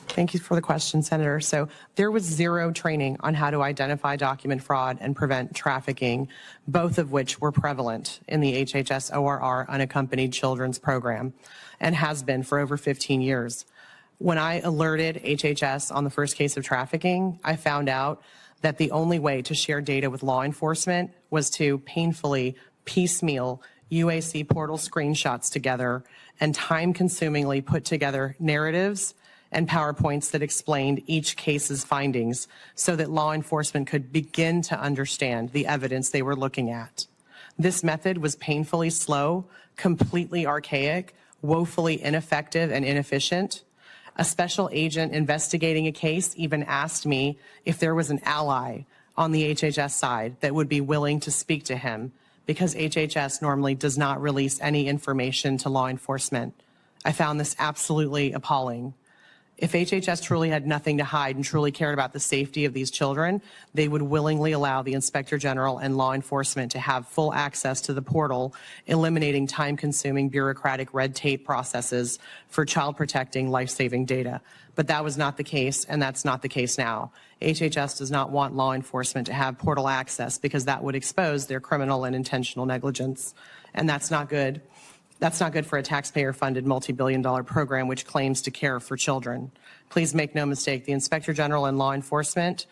Thank you for the question, Senator. So there was zero training on how to identify document fraud and prevent trafficking, both of which were prevalent in the HHS ORR Unaccompanied Children's Program and has been for over 15 years. When I alerted HHS on the first case of trafficking, I found out that the only way to share data with law enforcement was to painfully piecemeal UAC portal screenshots together and time-consumingly put together narratives and PowerPoints that explained each case's findings so that law enforcement could begin to understand the evidence they were looking at. This method was painfully slow, completely archaic, woefully ineffective and inefficient. A special agent investigating a case even asked me if there was an ally on the HHS side that would be willing to speak to him, because HHS normally does not release any information to law enforcement. I found this absolutely appalling. If HHS truly had nothing to hide and truly cared about the safety of these children, they would willingly allow the Inspector General and law enforcement to have full access to the portal, eliminating time-consuming bureaucratic red tape processes for child-protecting, life-saving data. But that was not the case, and that's not the case now. HHS does not want law enforcement to have portal access because that would expose their criminal and intentional negligence, and that's not good. That's not good for a taxpayer-funded multi-billion-dollar program which claims to care for children. Please make no mistake, the Inspector General and law enforcement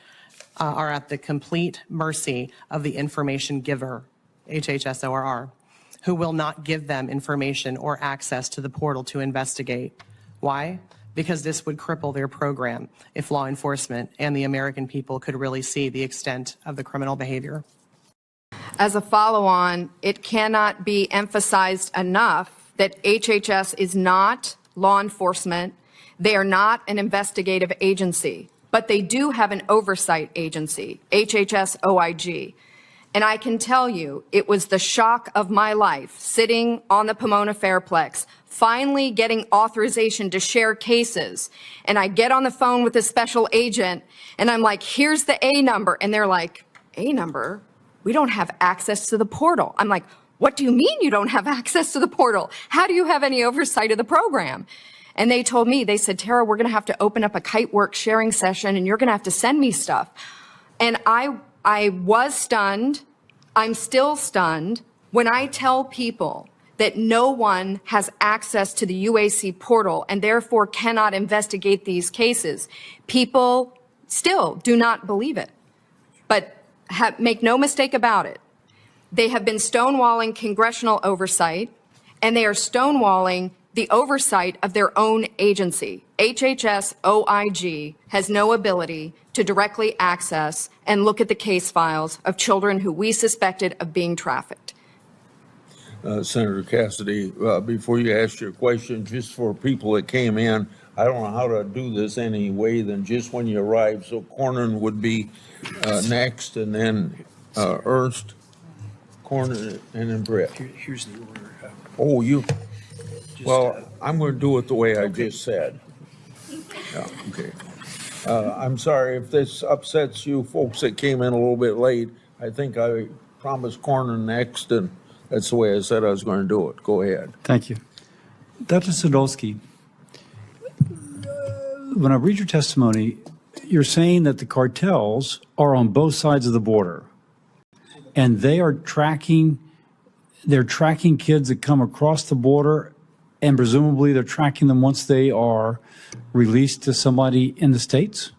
are at the complete mercy of the information giver, HHS ORR, who will not give them information or access to the portal to investigate. Why? Because this would cripple their program if law enforcement and the American people could really see the extent of the criminal behavior. As a follow-on, it cannot be emphasized enough that HHS is not law enforcement. They are not an investigative agency, but they do have an oversight agency, HHS OIG. And I can tell you, it was the shock of my life sitting on the Pomona Fairplex, finally getting authorization to share cases. And I get on the phone with a special agent and I'm like, here's the A number. And they're like, A number? We don't have access to the portal. I'm like, what do you mean you don't have access to the portal? How do you have any oversight of the program? And they told me, they said, Tara, we're going to have to open up a Kitework sharing session and you're going to have to send me stuff. And I was stunned. I'm still stunned when I tell people that no one has access to the UAC portal and therefore cannot investigate these cases. People still do not believe it. But make no mistake about it. They have been stonewalling congressional oversight, and they are stonewalling the oversight of their own agency. HHS OIG has no ability to directly access and look at the case files of children who we suspected of being trafficked. Senator Cassidy, before you ask your question, just for people that came in, I don't know how to do this any way than just when you arrive. So Cornyn would be next, and then Ernst, Cornyn, and then Britt. Here's the order. Oh, you. Well, I'm going to do it the way I just said. Yeah, okay. I'm sorry if this upsets you folks that came in a little bit late. I think I promised Cornyn next, and that's the way I said I was going to do it. Go ahead. Thank you. Dr. Sadolsky, when I read your testimony, you're saying that the cartels are on both sides of the border, and they are tracking kids that come across the border, and presumably they're tracking them once they are released to somebody in the States?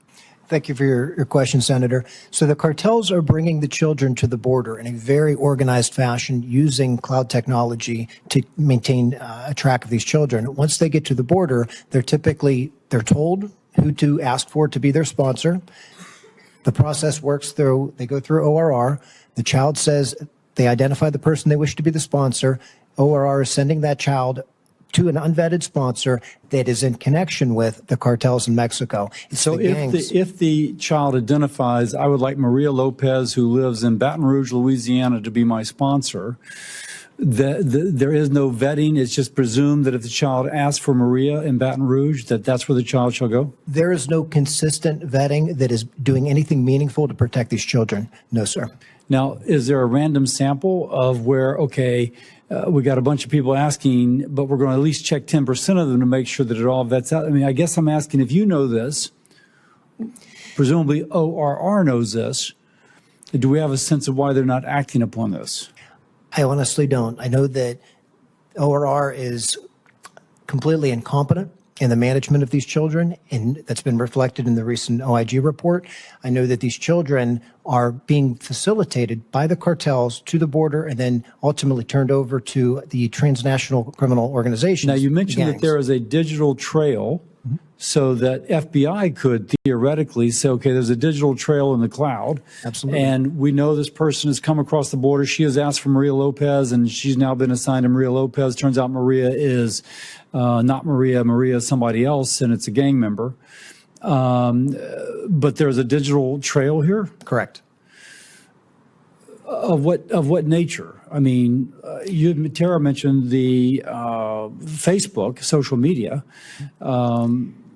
Thank you for your question, Senator. So the cartels are bringing the children to the border in a very organized fashion using cloud technology to maintain a track of these children. Once they get to the border, they're told who to ask for to be their sponsor. The process works through, they go through ORR. The child says they identify the person they wish to be the sponsor. ORR is sending that child to an unvetted sponsor that is in connection with the cartels in Mexico. So if the child identifies, I would like Maria Lopez, who lives in Baton Rouge, Louisiana, to be my sponsor, there is no vetting. It's just presumed that if the child asks for Maria in Baton Rouge, that's where the child shall go? There is no consistent vetting that is doing anything meaningful to protect these children. No, sir. Now, is there a random sample of where, okay, we got a bunch of people asking, but we're going to at least check 10% of them to make sure that it all vets out? I mean, I guess I'm asking if you know this, presumably ORR knows this, do we have a sense of why they're not acting upon this? I honestly don't. I know that ORR is completely incompetent in the management of these children, and that's been reflected in the recent OIG report. I know that these children are being facilitated by the cartels to the border and then ultimately turned over to the transnational criminal organizations. Now, you mentioned that there is a digital trail so that FBI could theoretically say, okay, there's a digital trail in the cloud. Absolutely. And we know this person has come across the border. She has asked for Maria Lopez, and she's now been assigned to Maria Lopez. Turns out Maria is not Maria. Maria is somebody else, and it's a gang member. But there's a digital trail here? Correct. Of what nature? I mean, Tara mentioned the Facebook, social media.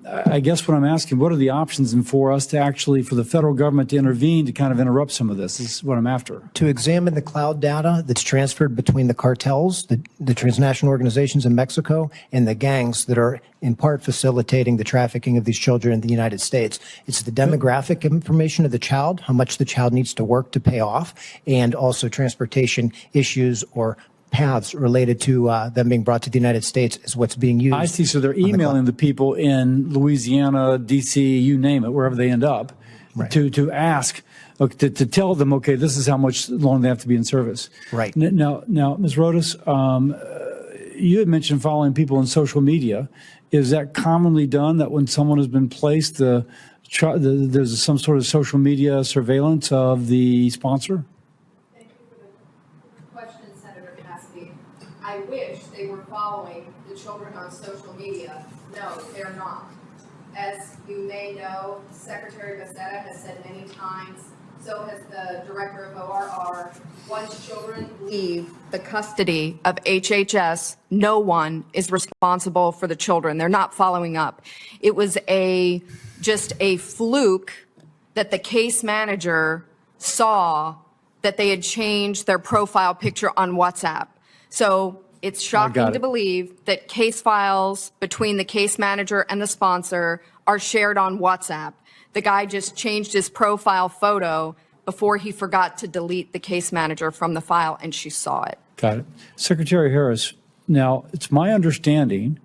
I guess what I'm asking, what are the options for us to actually, for the federal government to intervene to kind of interrupt some of this? Is what I'm after. To examine the cloud data that's transferred between the cartels, the transnational organizations in Mexico, and the gangs that are in part facilitating the trafficking of these children in the United States. It's the demographic information of the child, how much the child needs to work to pay off, and also transportation issues or paths related to them being brought to the United States is what's being used. I see. So they're emailing the people in Louisiana, D.C., you name it, wherever they end up, right, to ask, to tell them, okay, this is how much long they have to be in service. Right. Now, Ms. Rodas, you had mentioned following people on social media. Is that commonly done, that when someone has been placed, there's some sort of social media surveillance of the sponsor? I wish they were following the children on social media. No, they're not. As you may know, Secretary Becerra has said many times, so has the Director of ORR, once children leave the custody of HHS, no one is responsible for the children. They're not following up. It was just a fluke that the case manager saw that they had changed their profile picture on WhatsApp. So it's shocking to believe that case files between the case manager and the sponsor are shared on WhatsApp. The guy just changed his profile photo before he forgot to delete the case manager from the file, and she saw it. Got it. Secretary Harris, now it's my understanding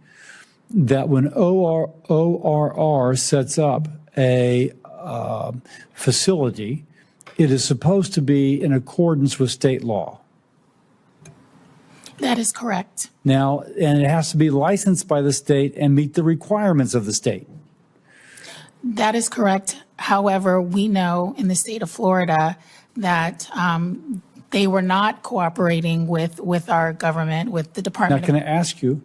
that when ORR sets up a facility, it is supposed to be in accordance with state law. That is correct. Now, and it has to be licensed by the state and meet the requirements of the state. That is correct. However, we know in the state of Florida that they were not cooperating with our government, with the Now, Department can I ask you,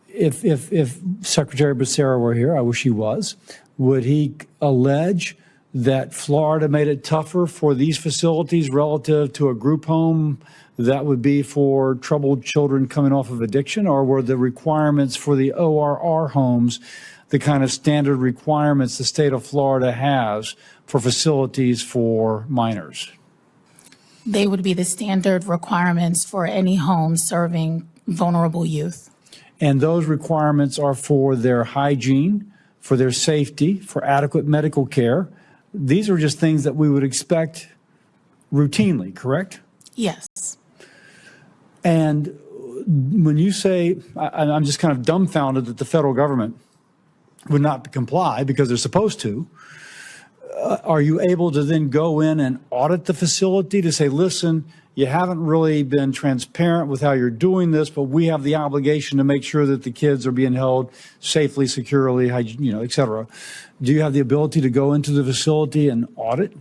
if Secretary Becerra were here, I wish he was, would he allege that Florida made it tougher for these facilities relative to a group home that would be for troubled children coming off of addiction, or were the requirements for the ORR homes the kind of standard requirements the state of Florida has for facilities for minors? They would be the standard requirements for any home serving vulnerable youth. And those requirements are for their hygiene, for their safety, for adequate medical care. These are just things that we would expect routinely, correct? Yes. And when you say, I'm just kind of dumbfounded that the federal government would not comply because they're supposed to, are you able to then go in and audit the facility to say, listen, you haven't really been transparent with how you're doing this, but we have the obligation to make sure that the kids are being held safely, securely, et cetera. Do you have the ability to go into the facility and audit?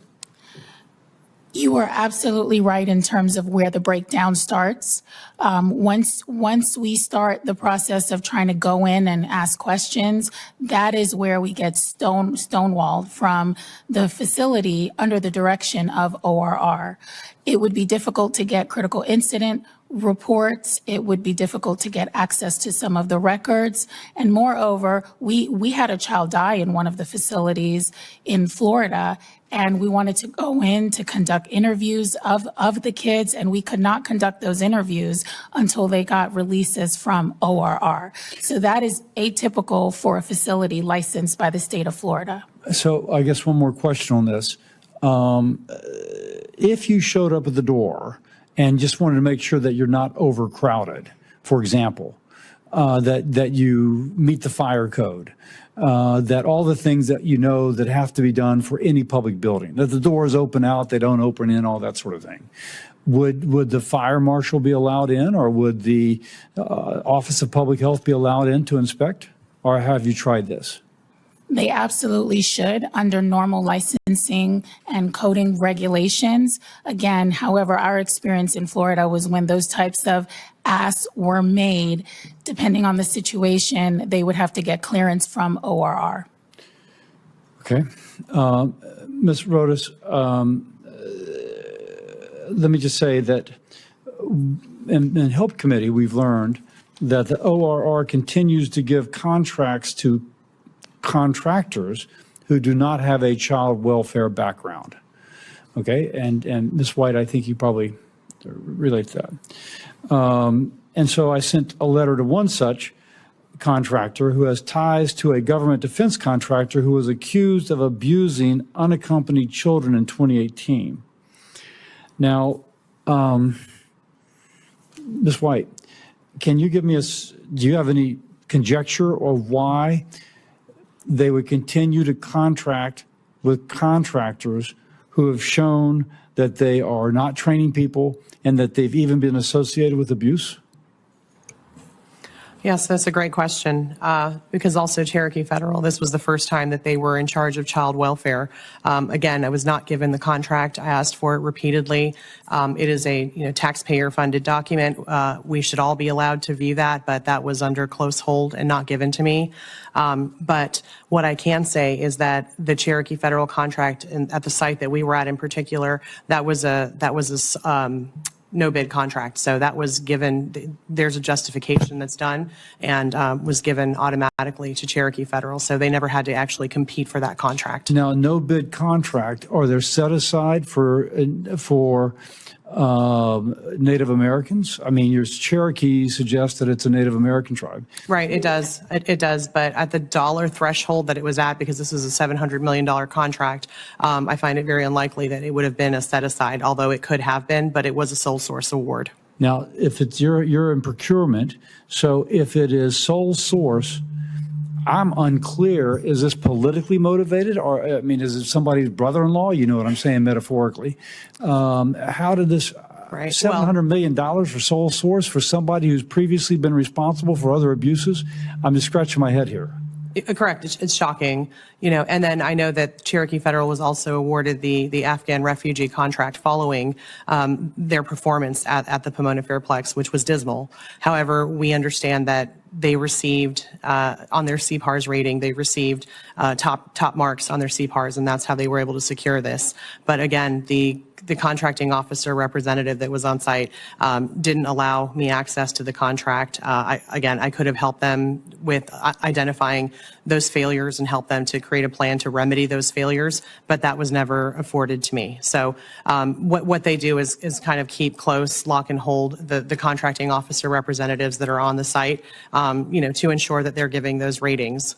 You are absolutely right in terms of where the breakdown starts. Once we start the process of trying to go in and ask questions, that is where we get stonewalled from the facility under the direction of ORR. It would be difficult to get critical incident reports. It would be difficult to get access to some of the records. And moreover, we had a child die in one of the facilities in Florida, and we wanted to go in to conduct interviews of the kids, and we could not conduct those interviews until they got releases from ORR. So that is atypical for a facility licensed by the state of Florida. So I guess one more question on this. If you showed up at the door and just wanted to make sure that you're not overcrowded, for example, that you meet the fire code, that all the things that you know that have to be done for any public building, that the doors open out, they don't open in, all that sort of thing. Would the fire marshal be allowed in, or would the Office of Public Health be allowed in to inspect? Or have you tried this? They absolutely should under normal licensing and coding regulations. Again, however, our experience in Florida was when those types of asks were made, depending on the situation, they would have to get clearance from ORR. Okay. Ms. Rodas, let me just say that in Help Committee, we've learned that the ORR continues to give contracts to contractors who do not have a child welfare background. Okay, and Ms. White, I think you probably relate to that. And so I sent a letter to one such contractor who has ties to a government defense contractor who was accused of abusing unaccompanied children in 2018. Now, Ms. White, can you give me do you have any conjecture of why they would continue to contract with contractors who have shown that they are not training people and that they've even been associated with abuse? Yes, that's a great question, because also Cherokee Federal, this was the first time that they were in charge of child welfare. Again, I was not given the contract. I asked for it repeatedly. It is a taxpayer-funded document. We should all be allowed to view that, but that was under close hold and not given to me. But what I can say is that the Cherokee Federal contract at the site that we were at in particular, that was a no bid contract. So that was given, there's a justification that's done and was given automatically to Cherokee Federal. So they never had to actually compete for that contract. Now, no bid contract, are there set aside for Native Americans? I mean, your Cherokee suggests that it's a Native American tribe. Right, it does. It does. But at the dollar threshold that it was at, because this is a $700 million contract, I find it very unlikely that it would have been a set aside, although it could have been, but it was a sole source award. Now, if it's you're in procurement, so if it is sole source, I'm unclear, is this politically motivated? Or, I mean, is it somebody's brother-in-law? You know what I'm saying metaphorically. How did this Right. $700 million for sole source for somebody who's previously been responsible for other abuses? I'm just scratching my head here. Correct. It's shocking, and then I know that Cherokee Federal was also awarded the Afghan refugee contract following their performance at the Pomona Fairplex, which was dismal. However, we understand that they received, on their CPARS rating, they received top marks on their CPARS, and that's how they were able to secure this. But again, the contracting officer representative that was on site didn't allow me access to the contract. I could have helped them with identifying those failures and help them to create a plan to remedy those failures, but that was never afforded to me. So what they do is kind of keep close, lock and hold the contracting officer representatives that are on the site, to ensure that they're giving those ratings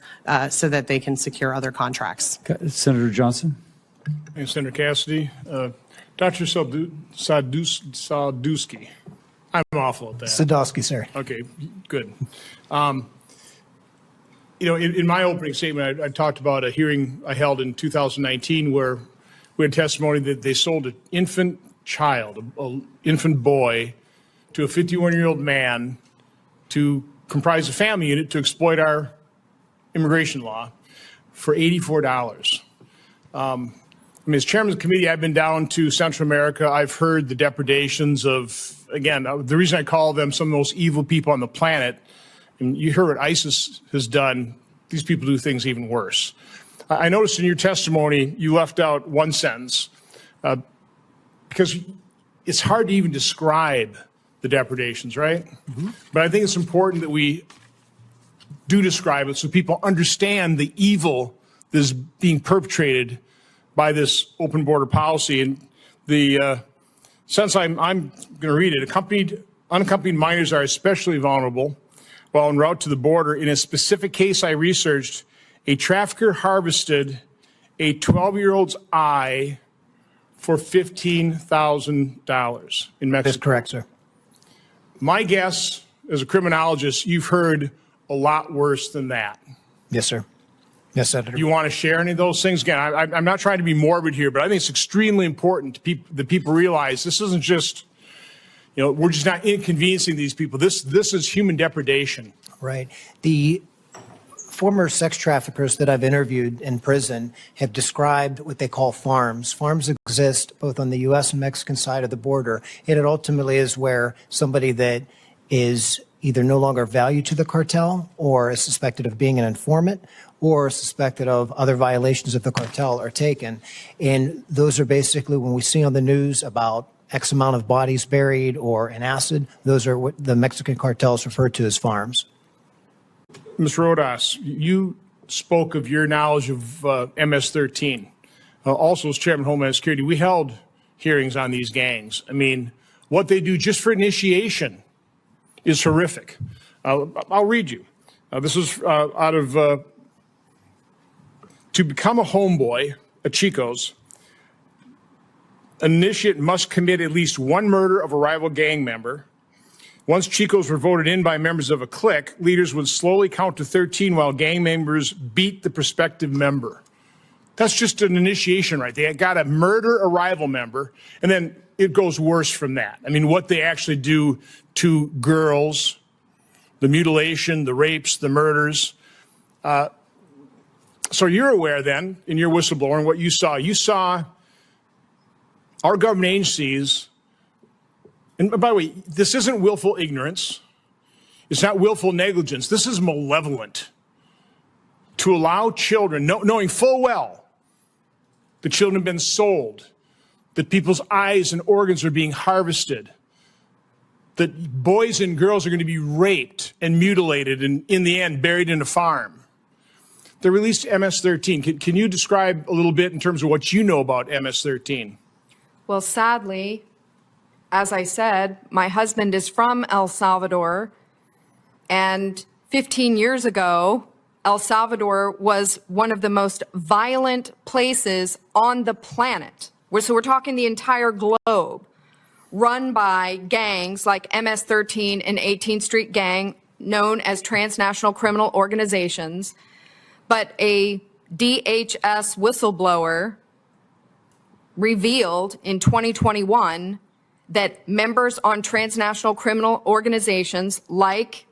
so that they can secure other contracts. Senator Johnson. Thanks, Senator Cassidy. Dr. Sadowski. I'm awful at that. Sadowski, sir. Okay, good. In my opening statement, I talked about a hearing I held in 2019 where we had testimony that they sold an infant child, an infant boy, to a 51-year-old man to comprise a family unit to exploit our immigration law for $84. As chairman of the committee, I've been down to Central America. I've heard the depredations of, again, the reason I call them some of the most evil people on the planet, and you hear what ISIS has done, these people do things even worse. I noticed in your testimony, you left out one sentence, because it's hard to even describe the depredations, right? Mm-hmm. But I think it's important that we do describe it so people understand the evil that is being perpetrated by this open border policy. And the sentence I'm going to read it: unaccompanied minors are especially vulnerable while en route to the border. In a specific case I researched, a trafficker harvested a 12-year-old's eye for $15,000 in Mexico. That's correct, sir. My guess, as a criminologist, you've heard a lot worse than that. Yes, sir. Yes, Senator. You want to share any of those things? Again, I'm not trying to be morbid here, but I think it's extremely important that people realize this isn't just, we're just not inconveniencing these people. This is human depredation. Right. The former sex traffickers that I've interviewed in prison have described what they call farms. Farms exist both on the U.S. and Mexican side of the border, and it ultimately is where somebody that is either no longer valued to the cartel or is suspected of being an informant or suspected of other violations of the cartel are taken. And those are basically, when we see on the news about X amount of bodies buried or in acid, those are what the Mexican cartels refer to as farms. Ms. Rodas, you spoke of your knowledge of MS-13. Also, as Chairman of Homeland Security, we held hearings on these gangs. I mean, what they do just for initiation is horrific. I'll read you. This is out of to become a homeboy, a Chico's, an initiate must commit at least one murder of a rival gang member. Once Chicos were voted in by members of a clique, leaders would slowly count to 13 while gang members beat the prospective member. That's just an initiation, right? They got to murder a rival member, and then it goes worse from that. I mean, what they actually do to girls, the mutilation, the rapes, the murders. So you're aware then, in your whistleblower, and what you saw our government agencies, and by the way, this isn't willful ignorance. It's not willful negligence. This is malevolent to allow children, knowing full well the children have been sold, that people's eyes and organs are being harvested, that boys and girls are going to be raped and mutilated and, in the end, buried in a farm. They released MS-13. Can you describe a little bit in terms of what you know about MS-13? Well, sadly, as I said, my husband is from El Salvador, and 15 years ago, El Salvador was one of the most violent places on the planet. So we're talking the entire globe, run by gangs like MS-13 and 18th Street Gang, known as transnational criminal organizations. But a DHS whistleblower revealed in 2021 that members on transnational criminal organizations like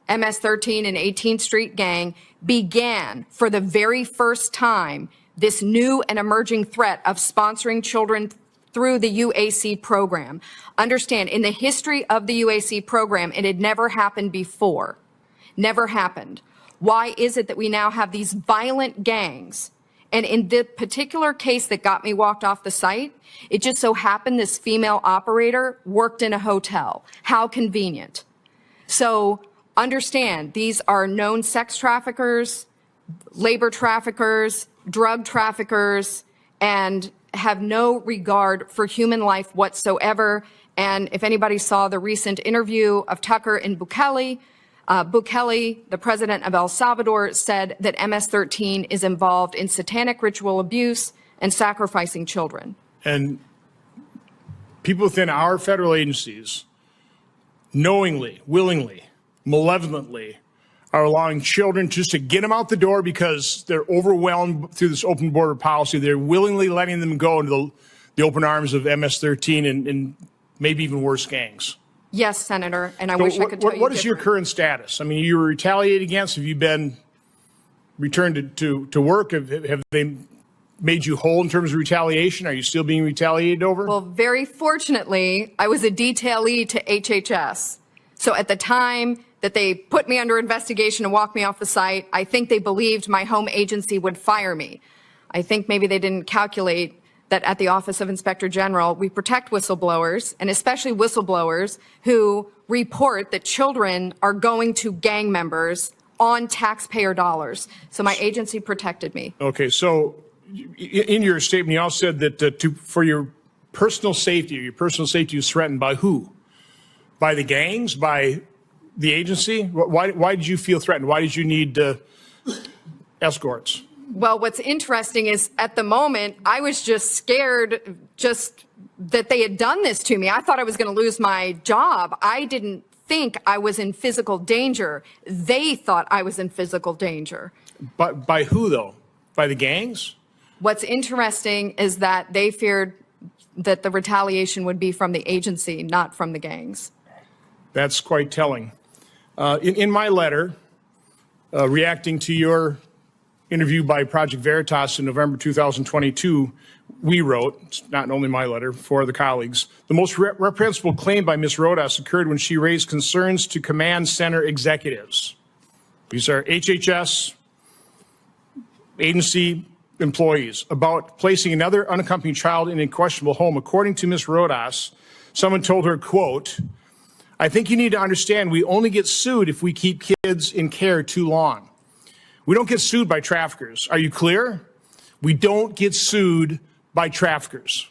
MS-13 and 18th Street Gang began for the very first time this new and emerging threat of sponsoring children through the UAC program. Understand, in the history of the UAC program, it had never happened before. Never happened. Why is it that we now have these violent gangs? And in the particular case that got me walked off the site, it just so happened this female operator worked in a hotel. How convenient. So understand, these are known sex traffickers, labor traffickers, drug traffickers, and have no regard for human life whatsoever. And if anybody saw the recent interview of Tucker and Bukele, Bukele, the president of El Salvador, said that MS-13 is involved in satanic ritual abuse and sacrificing children. And people within our federal agencies knowingly, willingly, malevolently are allowing children just to get them out the door because they're overwhelmed through this open border policy. They're willingly letting them go into the open arms of MS-13 and maybe even worse gangs. Yes, Senator, and I wish I could tell you What is your different. current status? I mean, you were retaliated against. Have you been returned to work? Have they made you whole in terms of retaliation? Are you still being retaliated over? Well, very fortunately, I was a detailee to HHS. So at the time that they put me under investigation and walked me off the site, I think they believed my home agency would fire me. I think maybe they didn't calculate that at the Office of Inspector General, we protect whistleblowers, and especially whistleblowers who report that children are going to gang members on taxpayer dollars. So my agency protected me. Okay, so in your statement, you also said that for your personal safety was threatened by who? By the gangs? By the agency? Why did you feel threatened? Why did you need escorts? Well, what's interesting is at the moment, I was just scared just that they had done this to me. I thought I was going to lose my job. I didn't think I was in physical danger. They thought I was in physical danger. But by who, though? By the gangs? What's interesting is that they feared that the retaliation would be from the agency, not from the gangs. That's quite telling. In my letter, reacting to your interview by Project Veritas in November 2022, we wrote, it's not only my letter, four other colleagues, the most reprehensible claim by Ms. Rodas occurred when she raised concerns to command center executives. These are HHS agency employees about placing another unaccompanied child in a questionable home. According to Ms. Rodas, someone told her, quote, "I think you need to understand we only get sued if we keep kids in care too long. We don't get sued by traffickers. Are you clear? We don't get sued by traffickers."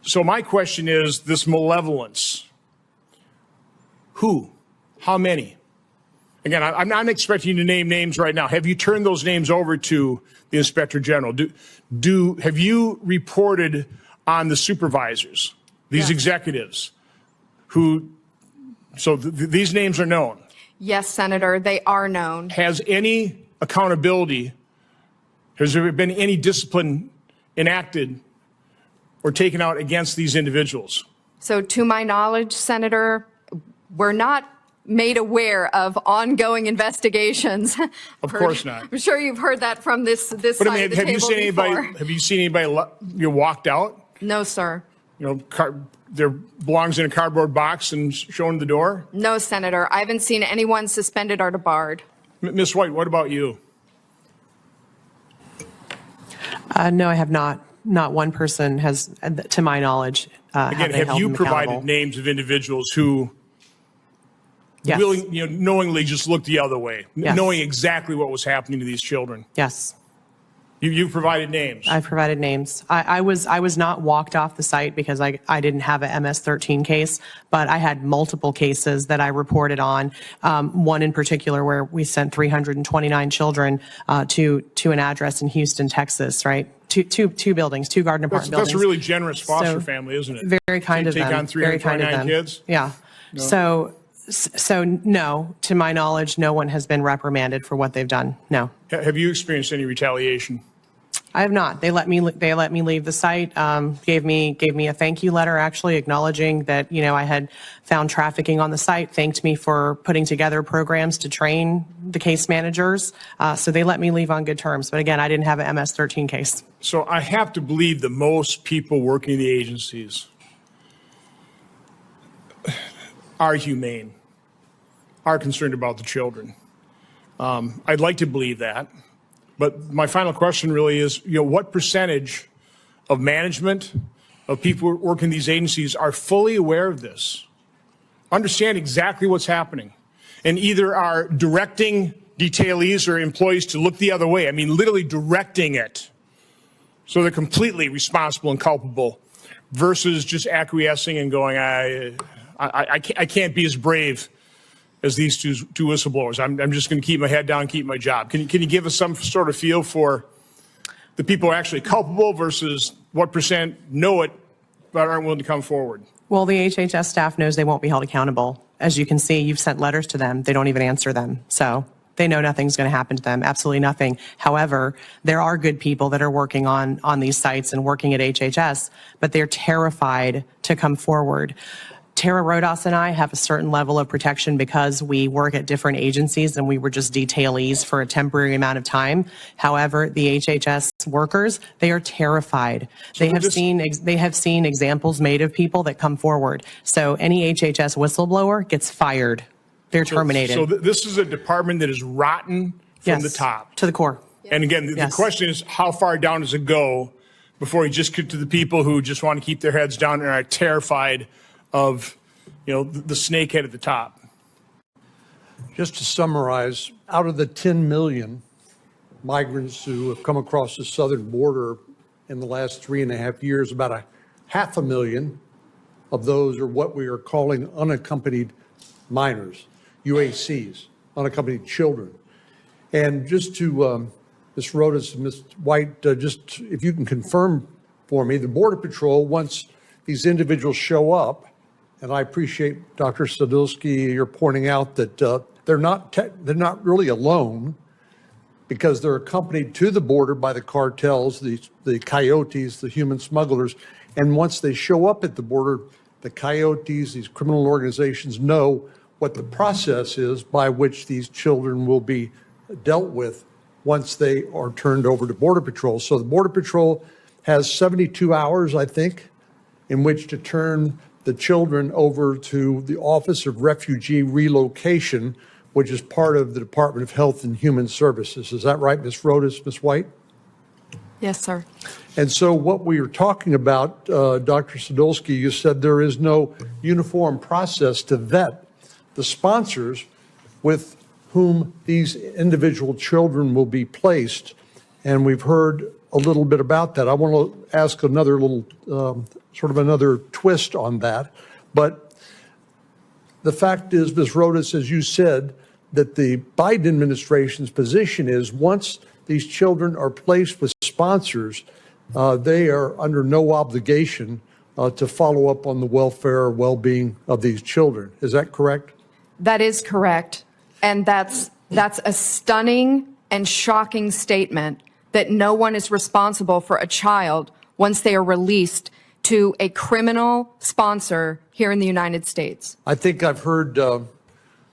So my question is this malevolence. Who? How many? Again, I'm not expecting you to name names right now. Have you turned those names over to the Inspector General? Have you reported on the supervisors, these executives who, so these names are known? Yes, Senator, they are known. Has any accountability, has there been any discipline enacted or taken out against these individuals? So to my knowledge, Senator, we're not made aware of ongoing investigations. Of course not. I'm sure you've heard that from this But I side mean, of the have you table seen anybody? before. Have you seen anybody walked out? No, sir. Their belongs in a cardboard box and shown the door. No, Senator. I haven't seen anyone suspended or debarred. Ms. White, what about you? No, I have not. Not one person has, to my knowledge, Again, have you provided names of individuals who Yes. knowingly just looked the other way, Yes. knowing exactly what was happening to these children? Yes. You've provided names. I've provided names. I was not walked off the site because I didn't have a MS-13 case, but I had multiple cases that I reported on. One in particular where we sent 329 children to an address in Houston, Texas, right? Two buildings, two garden apartment buildings. That's a really generous foster So, family, isn't it? Very kind of them. Take on Very kind of 329 them. kids? Yeah. No. So no, to my knowledge, no one has been reprimanded for what they've done. No. Have you experienced any retaliation? I have not. They let me leave the site. Gave me a thank you letter, actually acknowledging that I had found trafficking on the site. Thanked me for putting together programs to train the case managers. So they let me leave on good terms. But again, I didn't have an MS-13 case. So I have to believe that most people working in the agencies are humane, are concerned about the children. I'd like to believe that. But my final question really is, what percentage of management, of people working in these agencies are fully aware of this, understand exactly what's happening, and either are directing detailees or employees to look the other way? I mean, literally directing it. So they're completely responsible and culpable versus just acquiescing and going, I can't be as brave as these two whistleblowers. I'm just going to keep my head down and keep my job. Can you give us some sort of feel for the people who are actually culpable versus what percent know it but aren't willing to come forward? Well, the HHS staff knows they won't be held accountable. As you can see, you've sent letters to them. They don't even answer them. So they know nothing's going to happen to them, absolutely nothing. However, there are good people that are working on these sites and working at HHS, but they're terrified to come forward. Tara Rodas and I have a certain level of protection because we work at different agencies and we were just detailees for a temporary amount of time. However, the HHS workers, they are terrified. They have seen examples made of people that come forward. So any HHS whistleblower gets fired. They're terminated. So this is a department that is rotten from the top. To the core. And again, the question is, how far down does it go before you just get to the people who just want to keep their heads down and are terrified of, the snakehead at the top? Just to summarize, out of the 10 million migrants who have come across the southern border in the last 3.5 years, about 500,000 of those are what we are calling unaccompanied minors, UACs, unaccompanied children. And just to Ms. Rodas and Ms. White, just if you can confirm for me, the Border Patrol, once these individuals show up, and I appreciate, Dr. Sadulski, you're pointing out that they're not really alone because they're accompanied to the border by the cartels, the coyotes, the human smugglers. And once they show up at the border, the coyotes, these criminal organizations know what the process is by which these children will be dealt with once they are turned over to Border Patrol. So the Border Patrol has 72 hours, I think, in which to turn the children over to the Office of Refugee Relocation, which is part of the Department of Health and Human Services. Is that right, Ms. Rodas, Ms. White? Yes, sir. And so what we are talking about, Dr. Sadulski, you said there is no uniform process to vet the sponsors with whom these individual children will be placed. And we've heard a little bit about that. I want to ask another little sort of another twist on that. But the fact is, Ms. Rodas, as you said, that the Biden administration's position is once these children are placed with sponsors, they are under no obligation to follow up on the welfare or well-being of these children. Is that correct? That is correct. And that's a stunning and shocking statement that no one is responsible for a child once they are released to a criminal sponsor here in the United States. I think I've heard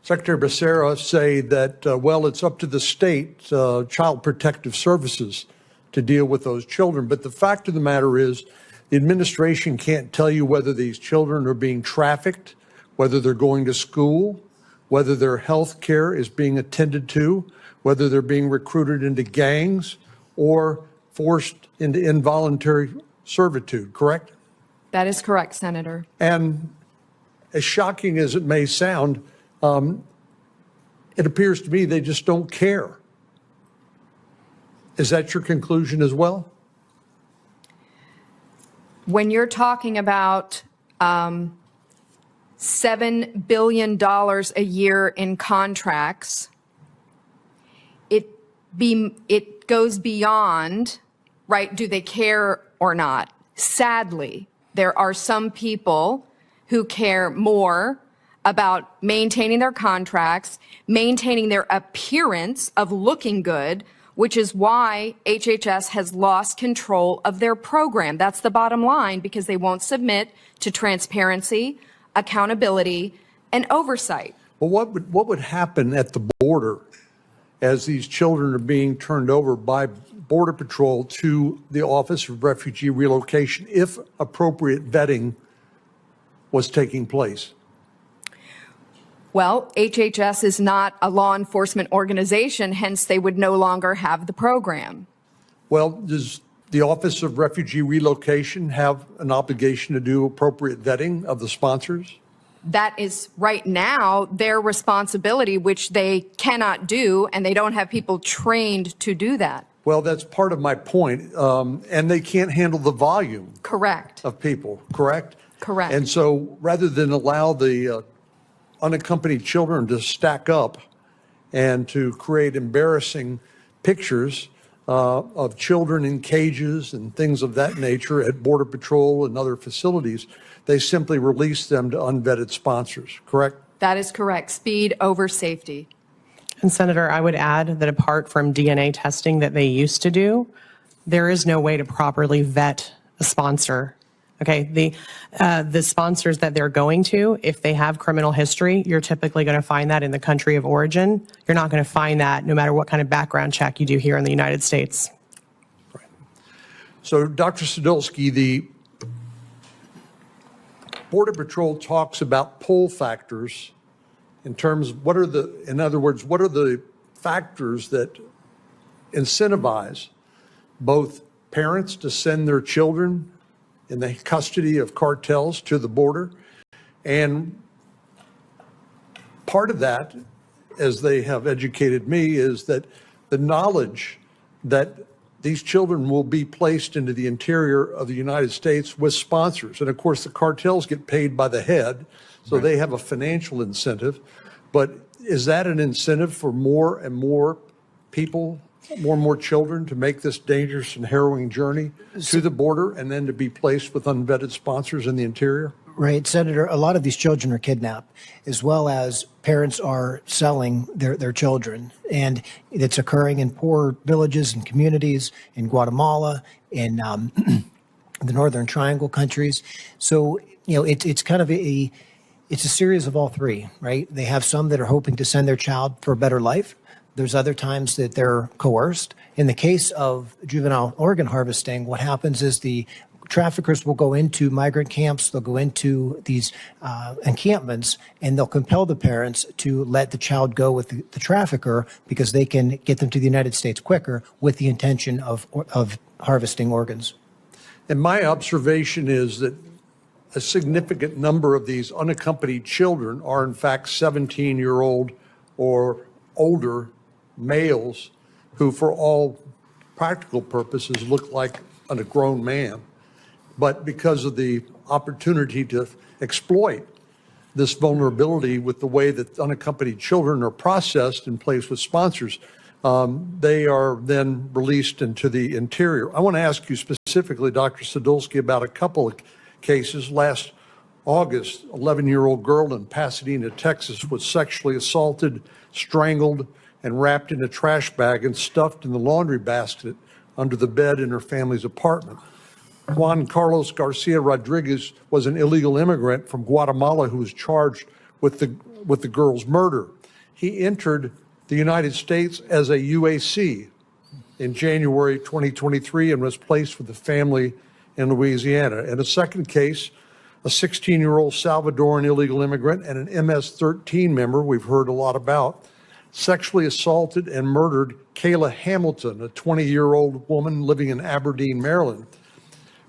Secretary Becerra say that, well, it's up to the state child protective services to deal with those children. But the fact of the matter is the administration can't tell you whether these children are being trafficked, whether they're going to school, whether their health care is being attended to, whether they're being recruited into gangs or forced into involuntary servitude, correct? That is correct, Senator. And as shocking as it may sound, it appears to me they just don't care. Is that your conclusion as well? When you're talking about $7 billion a year in contracts, it goes beyond, right, do they care or not? Sadly, there are some people who care more about maintaining their contracts, maintaining their appearance of looking good, which is why HHS has lost control of their program. That's the bottom line, because they won't submit to transparency, accountability, and oversight. Well, what would happen at the border as these children are being turned over by Border Patrol to the Office of Refugee Relocation if appropriate vetting was taking place? Well, HHS is not a law enforcement organization, hence they would no longer have the program. Well, does the Office of Refugee Relocation have an obligation to do appropriate vetting of the sponsors? That is right now their responsibility, which they cannot do, and they don't have people trained to do that. Well, that's part of my point. And they can't handle the volume Correct. of people, correct? Correct. And so rather than allow the unaccompanied children to stack up and to create embarrassing pictures of children in cages and things of that nature at Border Patrol and other facilities, they simply release them to unvetted sponsors, correct? That is correct. Speed over safety. And Senator, I would add that apart from DNA testing that they used to do, there is no way to properly vet a sponsor. Okay, the sponsors that they're going to, if they have criminal history, you're typically going to find that in the country of origin. You're not going to find that no matter what kind of background check you do here in the United States. Right. So, Dr. Sadulski, the Border Patrol talks about pull factors in terms of in other words, what are the factors that incentivize both parents to send their children in the custody of cartels to the border? And part of that, as they have educated me, is that the knowledge that these children will be placed into the interior of the United States with sponsors. And of course, the cartels get paid by the head, so right. They have a financial incentive. But is that an incentive for more and more people, more and more children to make this dangerous and harrowing journey to the border and then to be placed with unvetted sponsors in the interior? Right, Senator, a lot of these children are kidnapped, as well as parents are selling their children. And it's occurring in poor villages and communities in Guatemala, in the Northern Triangle countries. So, it's kind of it's a series of all three, right? They have some that are hoping to send their child for a better life. There's other times that they're coerced. In the case of juvenile organ harvesting, what happens is the traffickers will go into migrant camps, they'll go into these encampments, and they'll compel the parents to let the child go with the trafficker because they can get them to the United States quicker with the intention of harvesting organs. And my observation is that a significant number of these unaccompanied children are in fact 17-year-old or older males who, for all practical purposes, look like a grown man. But because of the opportunity to exploit this vulnerability with the way that unaccompanied children are processed and placed with sponsors, they are then released into the interior. I want to ask you specifically, Dr. Sadulski, about a couple of cases. Last August, 11-year-old girl in Pasadena, Texas, was sexually assaulted, strangled, and wrapped in a trash bag and stuffed in the laundry basket under the bed in her family's apartment. Juan Carlos Garcia Rodriguez was an illegal immigrant from Guatemala who was charged with the girl's murder. he entered the United States as a UAC in January 2023 and was placed with a family in Louisiana. In a second case, a 16-year-old Salvadoran illegal immigrant and an MS-13 member we've heard a lot about sexually assaulted and murdered Kayla Hamilton, a 20-year-old woman living in Aberdeen, Maryland.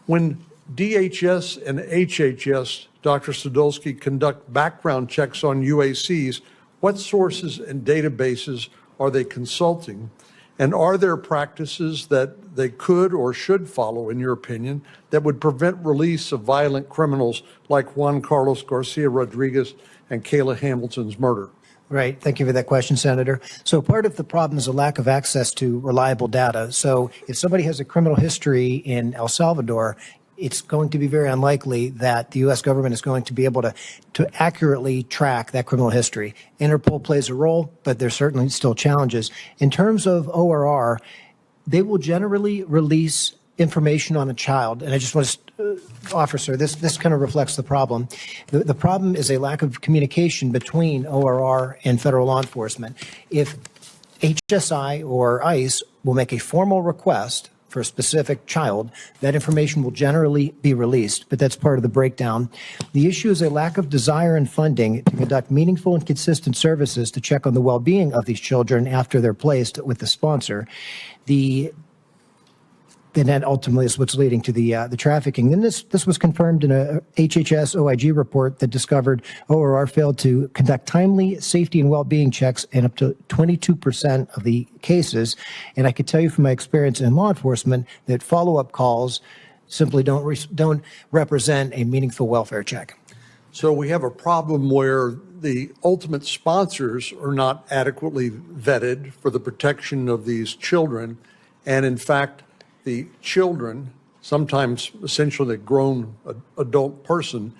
When DHS and HHS, Dr. Sadolsky, conduct background checks on UACs, what sources and databases are they consulting? And are there practices that they could or should follow, in your opinion, that would prevent release of violent criminals like Juan Carlos Garcia Rodriguez and Kayla Hamilton's murder? Right. Thank you for that question, Senator. So part of the problem is a lack of access to reliable data. So if somebody has a criminal history in El Salvador, it's going to be very unlikely that the U.S. government is going to be able to accurately track that criminal history. Interpol plays a role, but there's certainly still challenges. In terms of ORR, they will generally release information on a child. And I just want to offer, sir, this kind of reflects the problem. The problem is a lack of communication between ORR and federal law enforcement. If HSI or ICE will make a formal request for a specific child, that information will generally be released, but that's part of the breakdown. The issue is a lack of desire and funding to conduct meaningful and consistent services to check on the well-being of these children after they're placed with the sponsor. And that ultimately is what's leading to the trafficking. Then this was confirmed in a HHS OIG report that discovered ORR failed to conduct timely safety and well-being checks in up to 22% of the cases. And I could tell you from my experience in law enforcement that follow-up calls simply don't represent a meaningful welfare check. So we have a problem where the ultimate sponsors are not adequately vetted for the protection of these children. And in fact, the children, sometimes essentially a grown adult person,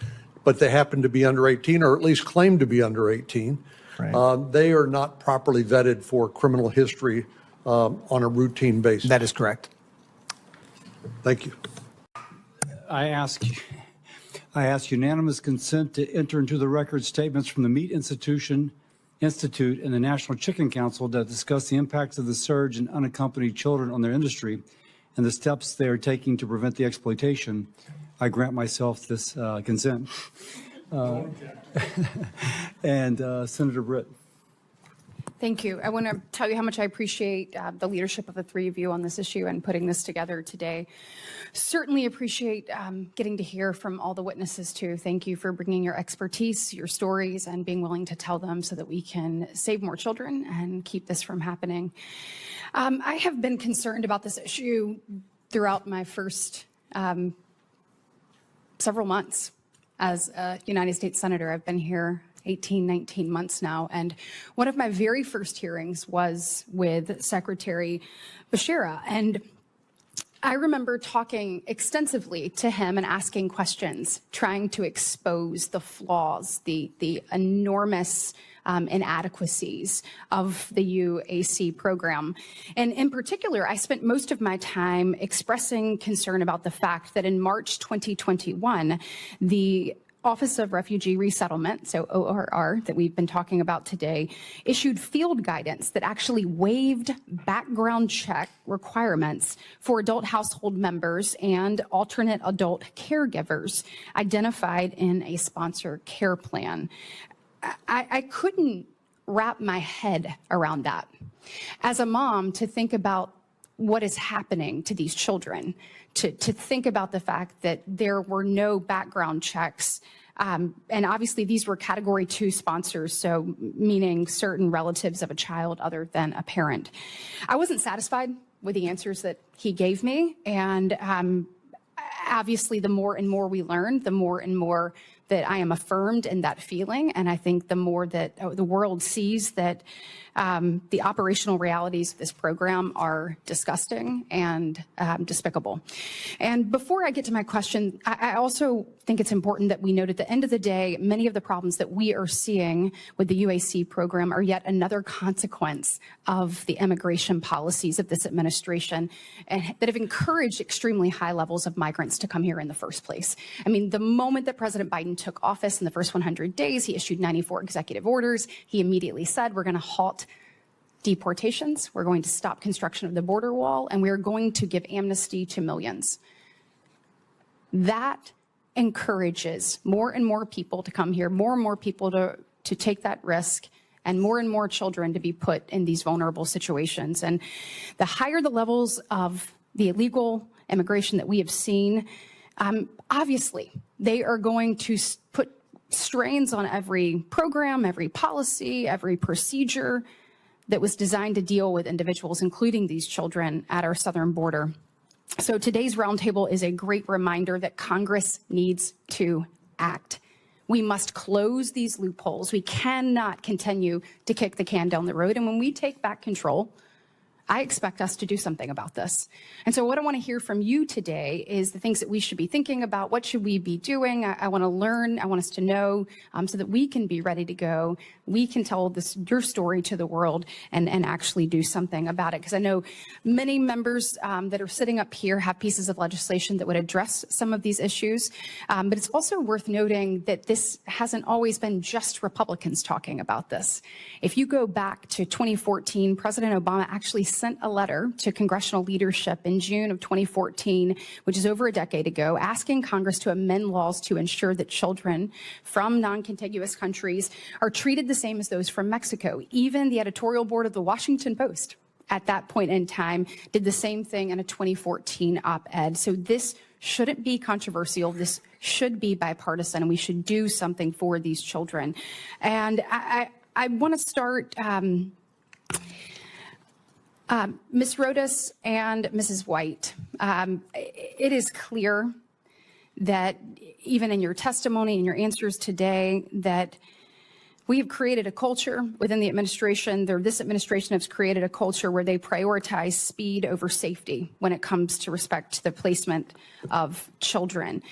but they happen to be under 18 or at least claim to be under 18. Right. They are not properly vetted for criminal history on a routine basis. That is correct. Thank you. I ask unanimous consent to enter into the record statements from the Meat Institute and the National Chicken Council that discuss the impacts of the surge in unaccompanied children on their industry and the steps they are taking to prevent the exploitation. I grant myself this consent. And Senator Britt. Thank you. I want to tell you how much I appreciate the leadership of the three of you on this issue and putting this together today. Certainly appreciate getting to hear from all the witnesses too. Thank you for bringing your expertise, your stories, and being willing to tell them so that we can save more children and keep this from happening. I have been concerned about this issue throughout my first several months as a United States Senator. I've been here 18, 19 months now. And one of my very first hearings was with Secretary Becerra. And I remember talking extensively to him and asking questions, trying to expose the flaws, the enormous inadequacies of the UAC program. And in particular, I spent most of my time expressing concern about the fact that in March 2021, the Office of Refugee Resettlement, so ORR, that we've been talking about today, issued field guidance that actually waived background check requirements for adult household members and alternate adult caregivers identified in a sponsor care plan. I couldn't wrap my head around that. As a mom, to think about what is happening to these children, to think about the fact that there were no background checks. And obviously these were Category 2 sponsors, so meaning certain relatives of a child other than a parent. I wasn't satisfied with the answers that he gave me. And obviously the more and more we learn, the more and more that I am affirmed in that feeling. And I think the more that the world sees that The operational realities of this program are disgusting and despicable. And before I get to my question, I also think it's important that we note at the end of the day, many of the problems that we are seeing with the UAC program are yet another consequence of the immigration policies of this administration and that have encouraged extremely high levels of migrants to come here in the first place. I mean, the moment that President Biden took office in the first 100 days, he issued 94 executive orders. He immediately said, we're going to halt deportations, we're going to stop construction of the border wall, and we're going to give amnesty to millions. That encourages more and more people to come here, more and more people to take that risk, and more children to be put in these vulnerable situations. And the higher the levels of the illegal immigration that we have seen, obviously, they are going to put strains on every program, every policy, every procedure that was designed to deal with individuals, including these children at our southern border. So today's roundtable is a great reminder that Congress needs to act. We must close these loopholes. We cannot continue to kick the can down the road. And when we take back control, I expect us to do something about this. And so what I want to hear from you today is the things that we should be thinking about. What should we be doing? I want to learn. I want us to know so that we can be ready to go. We can tell your story to the world and actually do something about it. Because I know many members that are sitting up here have pieces of legislation that would address some of these issues. But it's also worth noting that this hasn't always been just Republicans talking about this. If you go back to 2014, President Obama actually sent a letter to congressional leadership in June of 2014, which is over a decade ago, asking Congress to amend laws to ensure that children from non-contiguous countries are treated the same as those from Mexico. Even the editorial board of the Washington Post at that point in time did the same thing in a 2014 op-ed. So this shouldn't be controversial. This should be bipartisan, and we should do something for these children. And I want to start Ms. Rodas and Mrs. White, it is clear that even in your testimony and your answers today that we have created a culture within the administration, this administration has created a culture where they prioritize speed over safety when it comes to respect to the placement of children.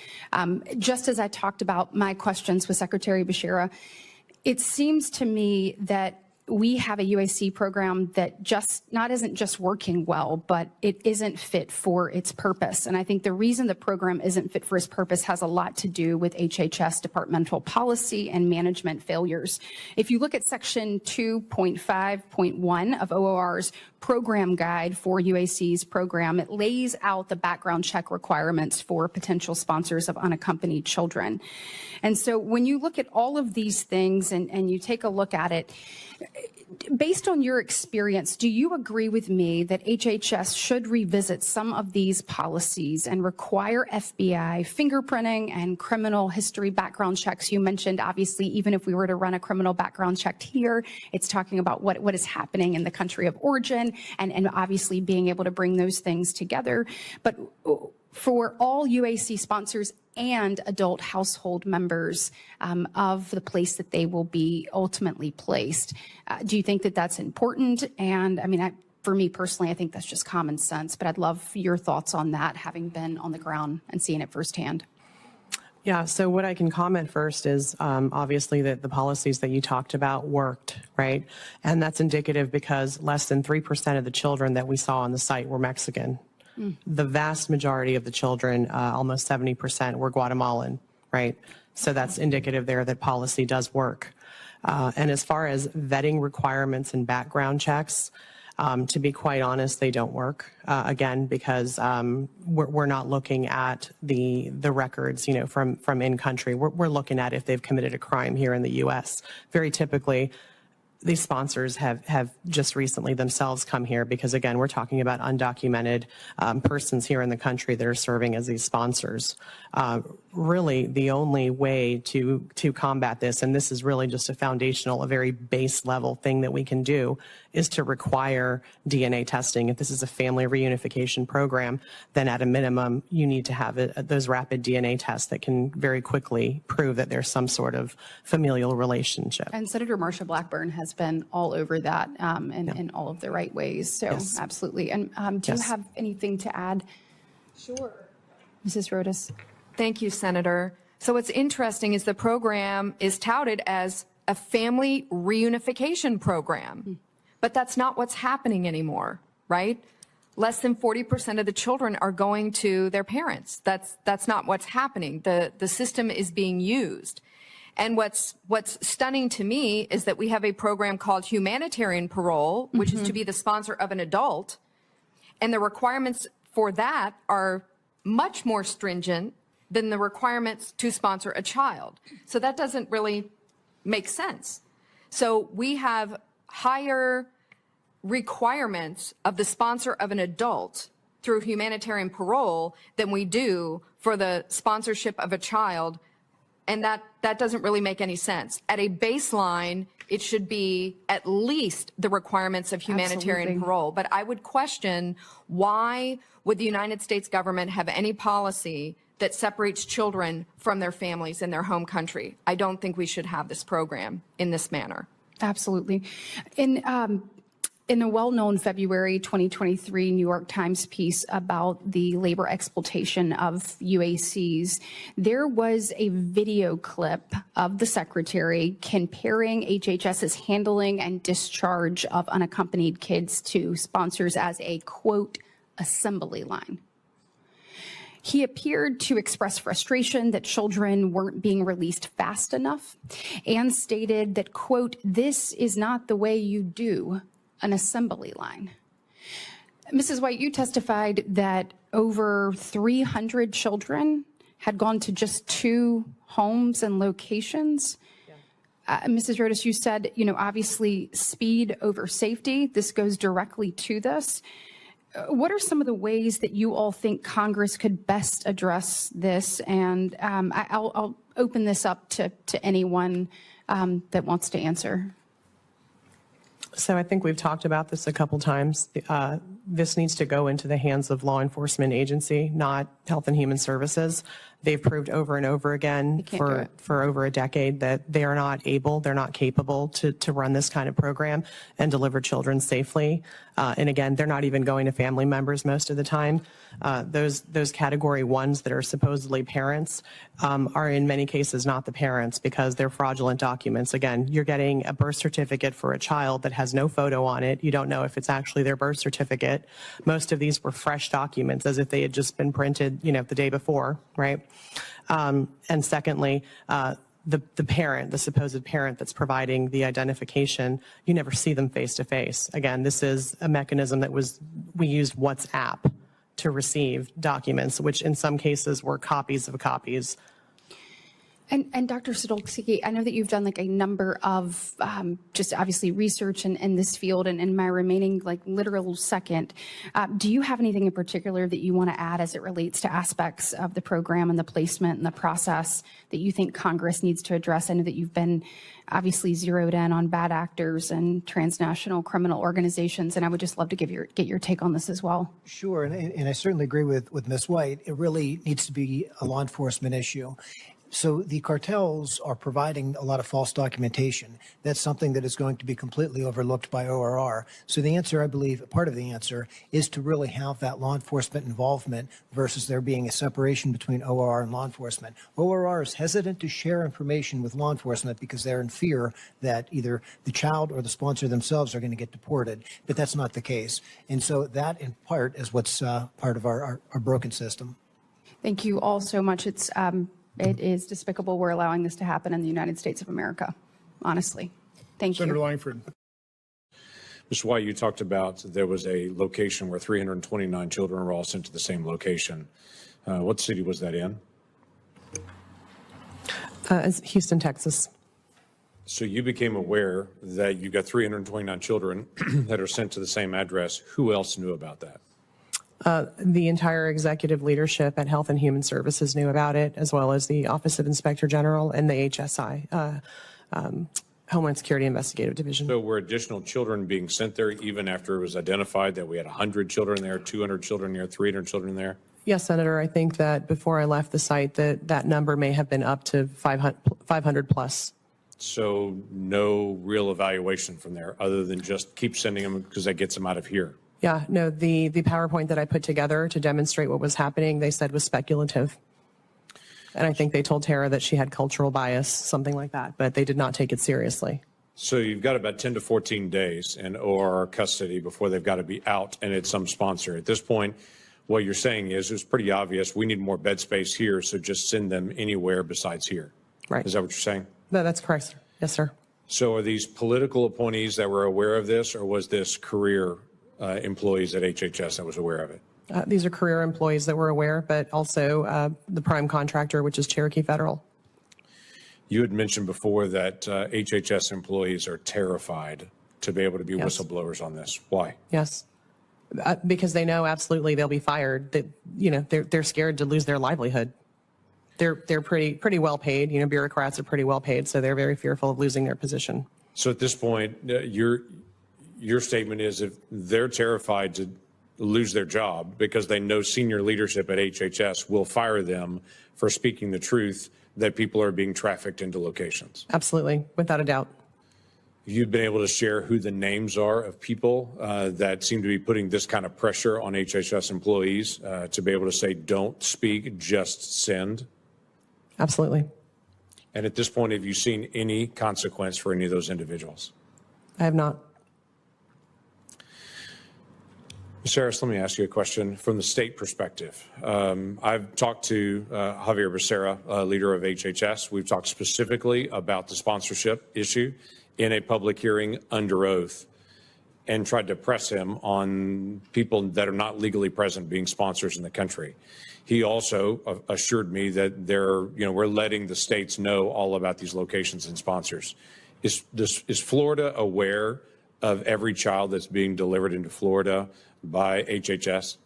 Just as I talked about my questions with Secretary Becerra, it seems to me that we have a UAC program that isn't just working well, but it isn't fit for its purpose. And I think the reason the program isn't fit for its purpose has a lot to do with HHS departmental policy and management failures. If you look at section 2.5.1 of OOR's program guide for UAC's program, it lays out the background check requirements for potential sponsors of unaccompanied children. And so when you look at all of these things and you take a look at it, based on your experience, do you agree with me that HHS should revisit some of these policies and require FBI fingerprinting and criminal history background checks? You mentioned, obviously, even if we were to run a criminal background check here, it's talking about what is happening in the country of origin and obviously being able to bring those things together. But for all UAC sponsors and adult household members of the place that they will be ultimately placed, do you think that that's important? And I mean, for me personally, I think that's just common sense, but I'd love your thoughts on that, having been on the ground and seeing it firsthand. Yeah, so what I can comment first is obviously that the policies that you talked about worked, right? And that's indicative because less than 3% of the children that we saw on the site were Mexican. The vast majority of the children, almost 70%, were Guatemalan, right? So that's indicative there that policy does work. And as far as vetting requirements and background checks, to be quite honest, they don't work, again, because we're not looking at the records, from in country. We're looking at if they've committed a crime here in the U.S. Very typically, these sponsors have just recently themselves come here because, again, we're talking about undocumented persons here in the country that are serving as these sponsors. Really, the only way to combat this, and this is really just a very base level thing that we can do, is to require DNA testing. If this is a family reunification program, then at a minimum, you need to have those rapid DNA tests that can very quickly prove that there's some sort of familial relationship. And Senator Marsha Blackburn has has been all over that in all of the right ways. So Yes. absolutely. And do you Yes. have anything to add? Sure. Mrs. Rodas? Thank you, Senator. So what's interesting is the program is touted as a family reunification program, but that's not what's happening anymore, right? Less than 40% of the children are going to their parents. That's not what's happening. The system is being used. And what's stunning to me is that we have a program called humanitarian parole, which is to be the sponsor of an adult, and the requirements for that are much more stringent than the requirements to sponsor a child. So that doesn't really make sense. So we have higher requirements of the sponsor of an adult through humanitarian parole than we do for the sponsorship of a child. And that doesn't really make any sense. At a baseline, it should be at least the requirements of humanitarian Absolutely. parole. But I would question, why would the United States government have any policy that separates children from their families in their home country? I don't think we should have this program in this manner. Absolutely. In a well-known February 2023 New York Times piece about the labor exploitation of UACs, there was a video clip of the secretary comparing HHS's handling and discharge of unaccompanied kids to sponsors as a, quote, assembly line. He appeared to express frustration that children weren't being released fast enough and stated that, quote, this is not the way you do an assembly line. Mrs. White, you testified that over 300 children had gone to just 2 homes and locations. Mrs. Rodas, you said, obviously speed over safety. This goes directly to this. What are some of the ways that you all think Congress could best address this? And I'll open this up to anyone that wants to answer. So I think we've talked about this a couple times. This needs to go into the hands of law enforcement agency, not Health and Human Services. They've proved over and over again for over a decade that they are not able, they're not capable to run this kind of program and deliver children safely. And again, they're not even going to family members most of the time. Those category 1s that are supposedly parents are in many cases not the parents because they're fraudulent documents. Again, you're getting a birth certificate for a child that has no photo on it. You don't know if it's actually their birth certificate. Most of these were fresh documents as if they had just been printed, the day before, right? And secondly, the parent, the supposed parent that's providing the identification, you never see them face to face. Again, this is a mechanism that we used WhatsApp to receive documents, which in some cases were copies of copies. And Dr. Sadolski, I know that you've done like a number of just obviously research in this field, and in my remaining literal second, do you have anything in particular that you want to add as it relates to aspects of the program and the placement and the process that you think Congress needs to address? I know that you've been obviously zeroed in on bad actors and transnational criminal organizations, and I would just love to get your take on this as well. Sure, and I certainly agree with Ms. White. It really needs to be a law enforcement issue. So the cartels are providing a lot of false documentation. That's something that is going to be completely overlooked by ORR. So the answer, I believe, part of the answer is to really have that law enforcement involvement versus there being a separation between ORR and law enforcement. ORR is hesitant to share information with law enforcement because they're in fear that either the child or the sponsor themselves are going to get deported, but that's not the case. And so that, in part, is what's part of our broken system. Thank you all so much. It is despicable we're allowing this to happen in the United States of America, honestly. Thank Senator you. Langford. Mr. White, you talked about there was a location where 329 children were all sent to the same location. What city was that in? Houston, Texas. So you became aware that you got 329 children that are sent to the same address. Who else knew about that? The entire executive leadership at Health and Human Services knew about it, as well as the Office of Inspector General and the HSI, Homeland Security Investigative Division. So were additional children being sent there even after it was identified that we had 100 children there, 200 children there, 300 children there? Yes, Senator. I think that before I left the site, that number may have been up to 500 plus So no real evaluation from there other than just keep sending them because that gets them out of here. Yeah, no, the PowerPoint that I put together to demonstrate what was happening, they said was speculative. And I think they told Tara that she had cultural bias, something like that, but they did not take it seriously. So you've got about 10 to 14 days in OR custody before they've got to be out, and it's some sponsor. At this point, what you're saying is it's pretty obvious we need more bed space here, so just send them anywhere besides here. Right. Is that what you're saying? No, that's correct. Yes, sir. So are these political appointees that were aware of this, or was this career employees at HHS that was aware of it? These are career employees that were aware, but also the prime contractor, which is Cherokee Federal. You had mentioned before that HHS employees are terrified to be able to be whistleblowers on this. Why? Yes, because they know absolutely they'll be fired. That they're scared to lose their livelihood. They're pretty well paid. Bureaucrats are pretty well paid, so they're very fearful of losing their position. So at this point, your statement is if they're terrified to lose their job because they know senior leadership at HHS will fire them for speaking the truth that people are being trafficked into locations. Absolutely, without a doubt. You've been able to share who the names are of people that seem to be putting this kind of pressure on HHS employees to be able to say, don't speak, just send? Absolutely. And at this point, have you seen any consequence for any of those individuals? I have not. Ms. Harris, let me ask you a question from the state perspective. I've talked to Javier Becerra, leader of HHS. We've talked specifically about the sponsorship issue in a public hearing under oath and tried to press him on people that are not legally present being sponsors in the country. He also assured me that we're letting the states know all about these locations and sponsors. Is Florida aware of every child that's being delivered into Florida by HHS?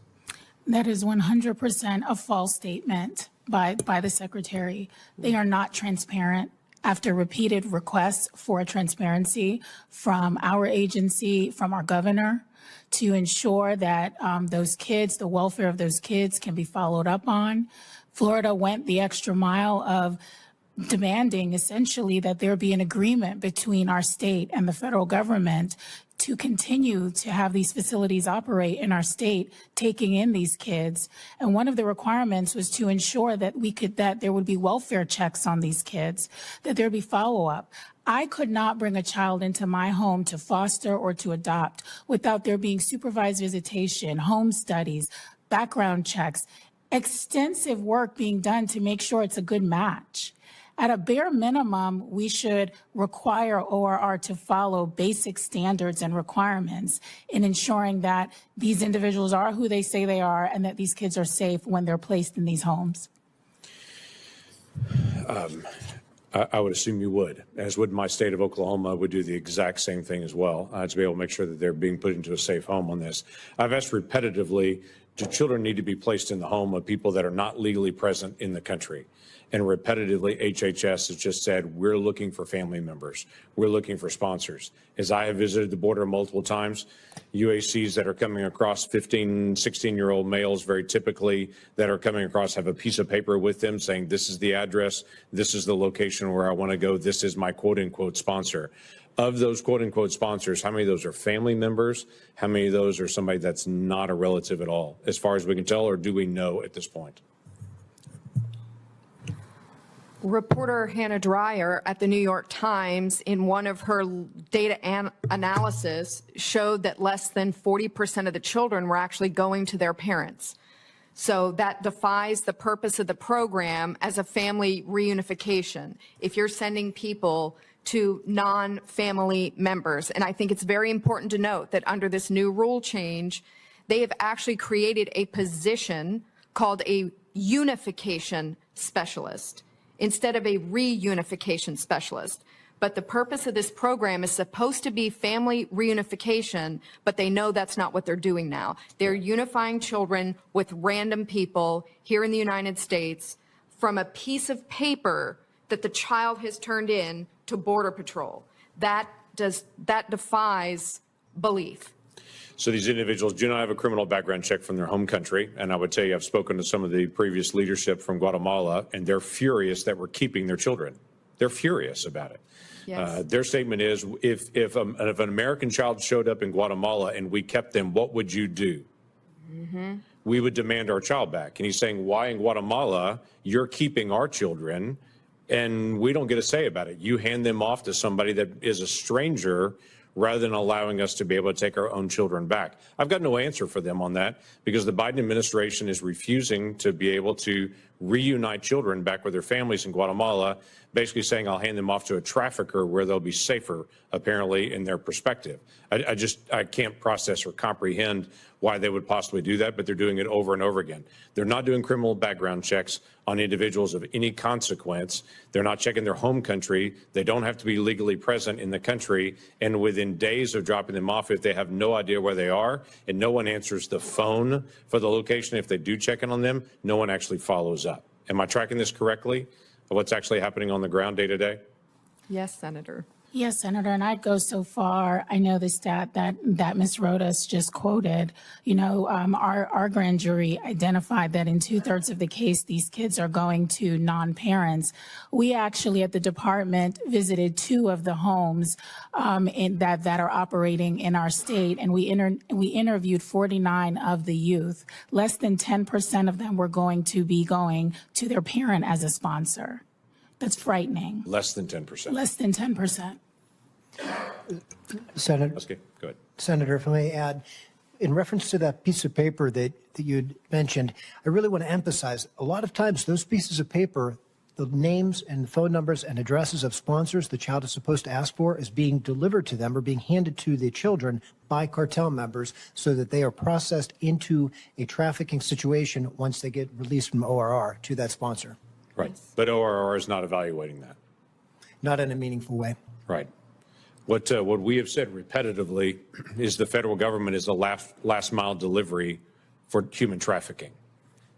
That is 100% a false statement by the Secretary. They are not transparent. After repeated requests for transparency from our agency, from our governor, to ensure that those kids, the welfare of those kids can be followed up on, Florida went the extra mile of demanding essentially that there be an agreement between our state and the federal government to continue to have these facilities operate in our state, taking in these kids. And one of the requirements was to ensure that that there would be welfare checks on these kids, that there'd be follow-up. I could not bring a child into my home to foster or to adopt without there being supervised visitation, home studies, background checks, extensive work being done to make sure it's a good match. At a bare minimum, we should require ORR to follow basic standards and requirements in ensuring that these individuals are who they say they are and that these kids are safe when they're placed in these homes. I would assume you would, as would my state of Oklahoma, would do the exact same thing as well, to be able to make sure that they're being put into a safe home on this. I've asked repetitively, do children need to be placed in the home of people that are not legally present in the country? And repetitively, HHS has just said, we're looking for family members. We're looking for sponsors. As I have visited the border multiple times, UACs that are coming across, 15, 16-year-old males, very typically, that are coming across have a piece of paper with them saying, this is the address, this is the location where I want to go, this is my quote-unquote sponsor. Of those quote-unquote sponsors, how many of those are family members? How many of those are somebody that's not a relative at all, as far as we can tell, or do we know at this point? Reporter Hannah Dreier at the New York Times, in one of her data analysis, showed that less than 40% of the children were actually going to their parents. So that defies the purpose of the program as a family reunification. If you're sending people to non-family members, and I think it's very important to note that under this new rule change, they have actually created a position called a unification specialist, instead of a reunification specialist. But the purpose of this program is supposed to be family reunification, but they know that's not what they're doing now. They're unifying children with random people here in the United States from a piece of paper that the child has turned in to Border Patrol. That defies belief. So these individuals do not have a criminal background check from their home country. And I would tell you, I've spoken to some of the previous leadership from Guatemala, and they're furious that we're keeping their children. They're furious about it. Yes. Their statement is, if an American child showed up in Guatemala and we kept them, what would you do? We would demand our child back. And he's saying, why in Guatemala you're keeping our children and we don't get a say about it? You hand them off to somebody that is a stranger rather than allowing us to be able to take our own children back. I've got no answer for them on that because the Biden administration is refusing to be able to reunite children back with their families in Guatemala, basically saying I'll hand them off to a trafficker where they'll be safer, apparently, in their perspective. I can't process or comprehend why they would possibly do that, but they're doing it over and over again. They're not doing criminal background checks on individuals of any consequence. They're not checking their home country. They don't have to be legally present in the country. And within days of dropping them off, if they have no idea where they are and no one answers the phone for the location, if they do check in on them, no one actually follows up. Am I tracking this correctly? What's actually happening on the ground day to day? Yes, Senator. Yes, Senator, and I'd go so far. I know the stat that Ms. Rodas just quoted. You know, our grand jury identified that in 2/3 of the case, these kids are going to non-parents. We actually at the department visited 2 of the homes that are operating in our state, and we interviewed 49 of the youth. Less than 10% of them were going to be going to their parent as a sponsor. That's frightening. Less than 10%. Less than 10%. Senator, Okay, go ahead. Senator, if I may add, in reference to that piece of paper that you'd mentioned, I really want to emphasize a lot of times those pieces of paper, the names and phone numbers and addresses of sponsors the child is supposed to ask for is being delivered to them or being handed to the children by cartel members so that they are processed into a trafficking situation once they get released from ORR to that sponsor. Right. But ORR is not evaluating that. Not in a meaningful way. Right. What we have said repetitively is the federal government is a last mile delivery for human trafficking,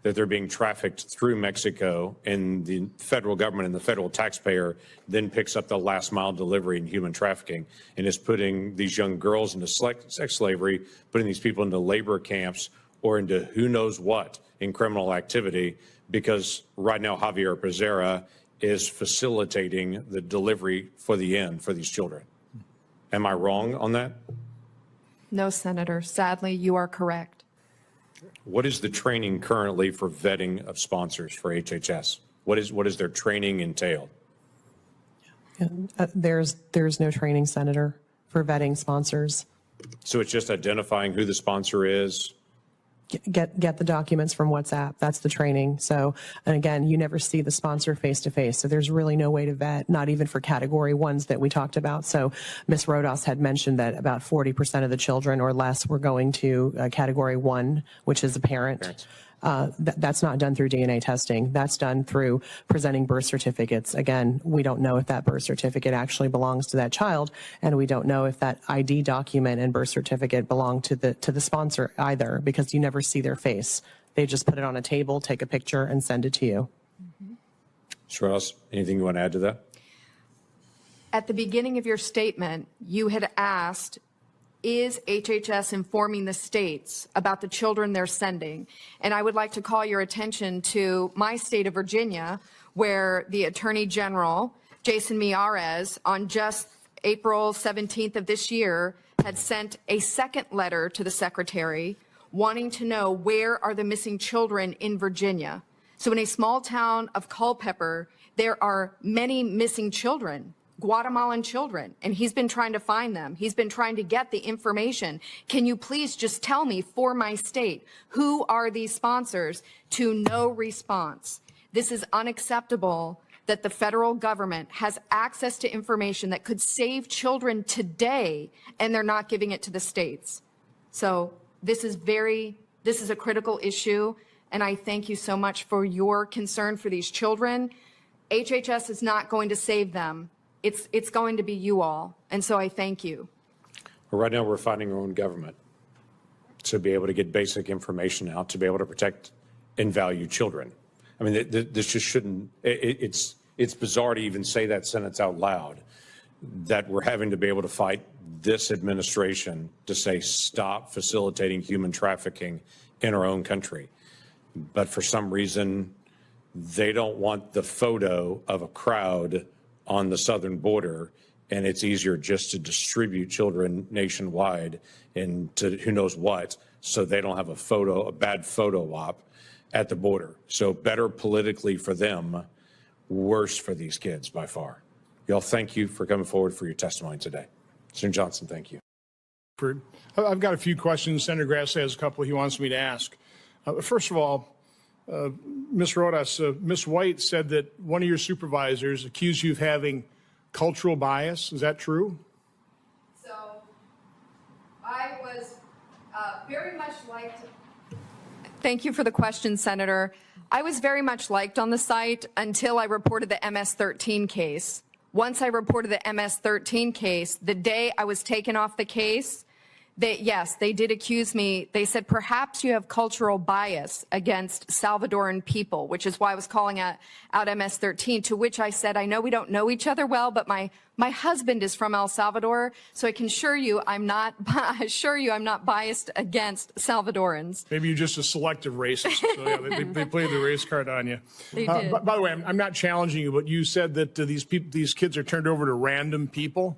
that they're being trafficked through Mexico and the federal government and the federal taxpayer then picks up the last mile delivery in human trafficking and is putting these young girls into sex slavery, putting these people into labor camps or into who knows what in criminal activity, because right now Javier Becerra is facilitating the delivery for the end for these children. Am I wrong on that? No, Senator. Sadly, you are correct. What is the training currently for vetting of sponsors for HHS? What is their training entail? There's no training, Senator, for vetting sponsors. So it's just identifying who the sponsor is. Get the documents from WhatsApp. That's the training. So, and again, you never see the sponsor face to face. So there's really no way to vet, not even for category ones that we talked about. So Ms. Rodas had mentioned that about 40% of the children or less were going to category 1, which is a parent. That's not done through DNA testing. That's done through presenting birth certificates. Again, we don't know if that birth certificate actually belongs to that child, and we don't know if that ID document and birth certificate belong to the sponsor either, because you never see their face. They just put it on a table, take a picture, and send it to you. Ms. Ross, anything you want to add to that? At the beginning of your statement, you had asked, is HHS informing the states about the children they're sending? And I would like to call your attention to my state of Virginia, where the Attorney General, Jason Miyares, on just April 17th of this year, had sent a second letter to the Secretary wanting to know where are the missing children in Virginia. So in a small town of Culpeper, there are many missing children, Guatemalan children, and he's been trying to find them. He's been trying to get the information. Can you please just tell me for my state, who are these sponsors? To no response. This is unacceptable that the federal government has access to information that could save children today, and they're not giving it to the states. So this is a critical issue, and I thank you so much for your concern for these children. HHS is not going to save them. It's going to be you all, and so I thank you. Well, right now we're fighting our own government to be able to get basic information out, to be able to protect and value children. I mean, this just shouldn't, it's bizarre to even say that sentence out loud, that we're having to be able to fight this administration to say, stop facilitating human trafficking in our own country. But for some reason, they don't want the photo of a crowd on the southern border and it's easier just to distribute children nationwide into who knows what, so they don't have a bad photo op at the border. So better politically for them, worse for these kids by far. Y'all, thank you for coming forward for your testimony today. Senator Johnson, thank you. I've got a few questions. Senator Grassley has a couple he wants me to ask. First of all, Ms. Rodas, Ms. White said that one of your supervisors accused you of having cultural bias. Is that true? So I was very much liked. Thank you for the question, Senator. I was very much liked on the site until I reported the MS-13 case. Once I reported the MS-13 case, the day I was taken off the case, they did accuse me. They said, perhaps you have cultural bias against Salvadoran people, which is why I was calling out MS-13, to which I said, I know we don't know each other well, but my husband is from El Salvador, so I can assure you I'm not biased against Salvadorans. Maybe you're just a selective racist. So yeah, they played the race card on you. They did. By the way, I'm not challenging you, but you said that these kids are turned over to random people.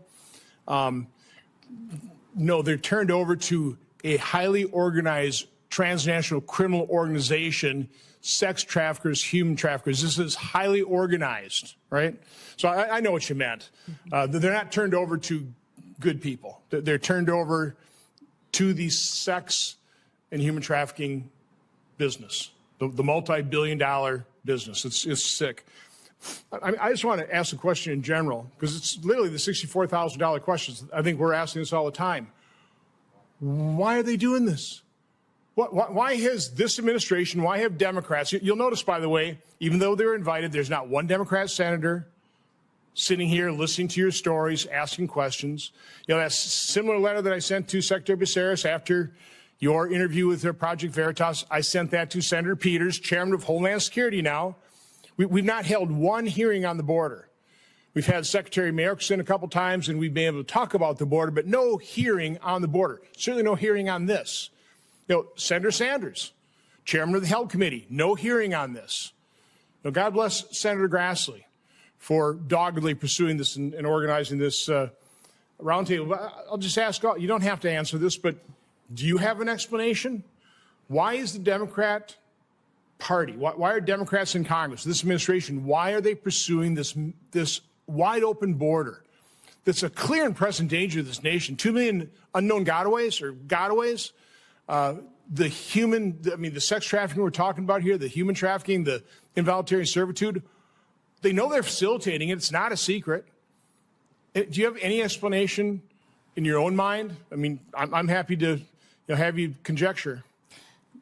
No, they're turned over to a highly organized transnational criminal organization, sex traffickers, human traffickers. This is highly organized, right? So I know what you meant. They're not turned over to good people. They're turned over to the sex and human trafficking business, the multi-billion-dollar business. It's sick. I just want to ask a question in general, because it's literally the $64,000 questions. I think we're asking this all the time. Why are they doing this? Why has this administration, why have Democrats, you'll notice, by the way, even though they're invited, there's not one Democrat senator sitting here listening to your stories, asking questions. You know, that similar letter that I sent to Secretary Becerra after your interview with Project Veritas, I sent that to Senator Peters, chairman of Homeland Security now. We've not held one hearing on the border. We've had Secretary Mayorkas a couple times, and we've been able to talk about the border, but no hearing on the border. Certainly no hearing on this. You know, Senator Sanders, chairman of the Health Committee, no hearing on this. Now, God bless Senator Grassley for doggedly pursuing this and organizing this roundtable. I'll just ask, you don't have to answer this, but do you have an explanation? Why is the Democrat Party, why are Democrats in Congress, this administration, why are they pursuing this wide open border that's a clear and present danger to this nation? 2 million unknown gotaways. The sex trafficking we're talking about here, the human trafficking, the involuntary servitude, they know they're facilitating it. It's not a secret. Do you have any explanation in your own mind? I mean, I'm happy to have you conjecture.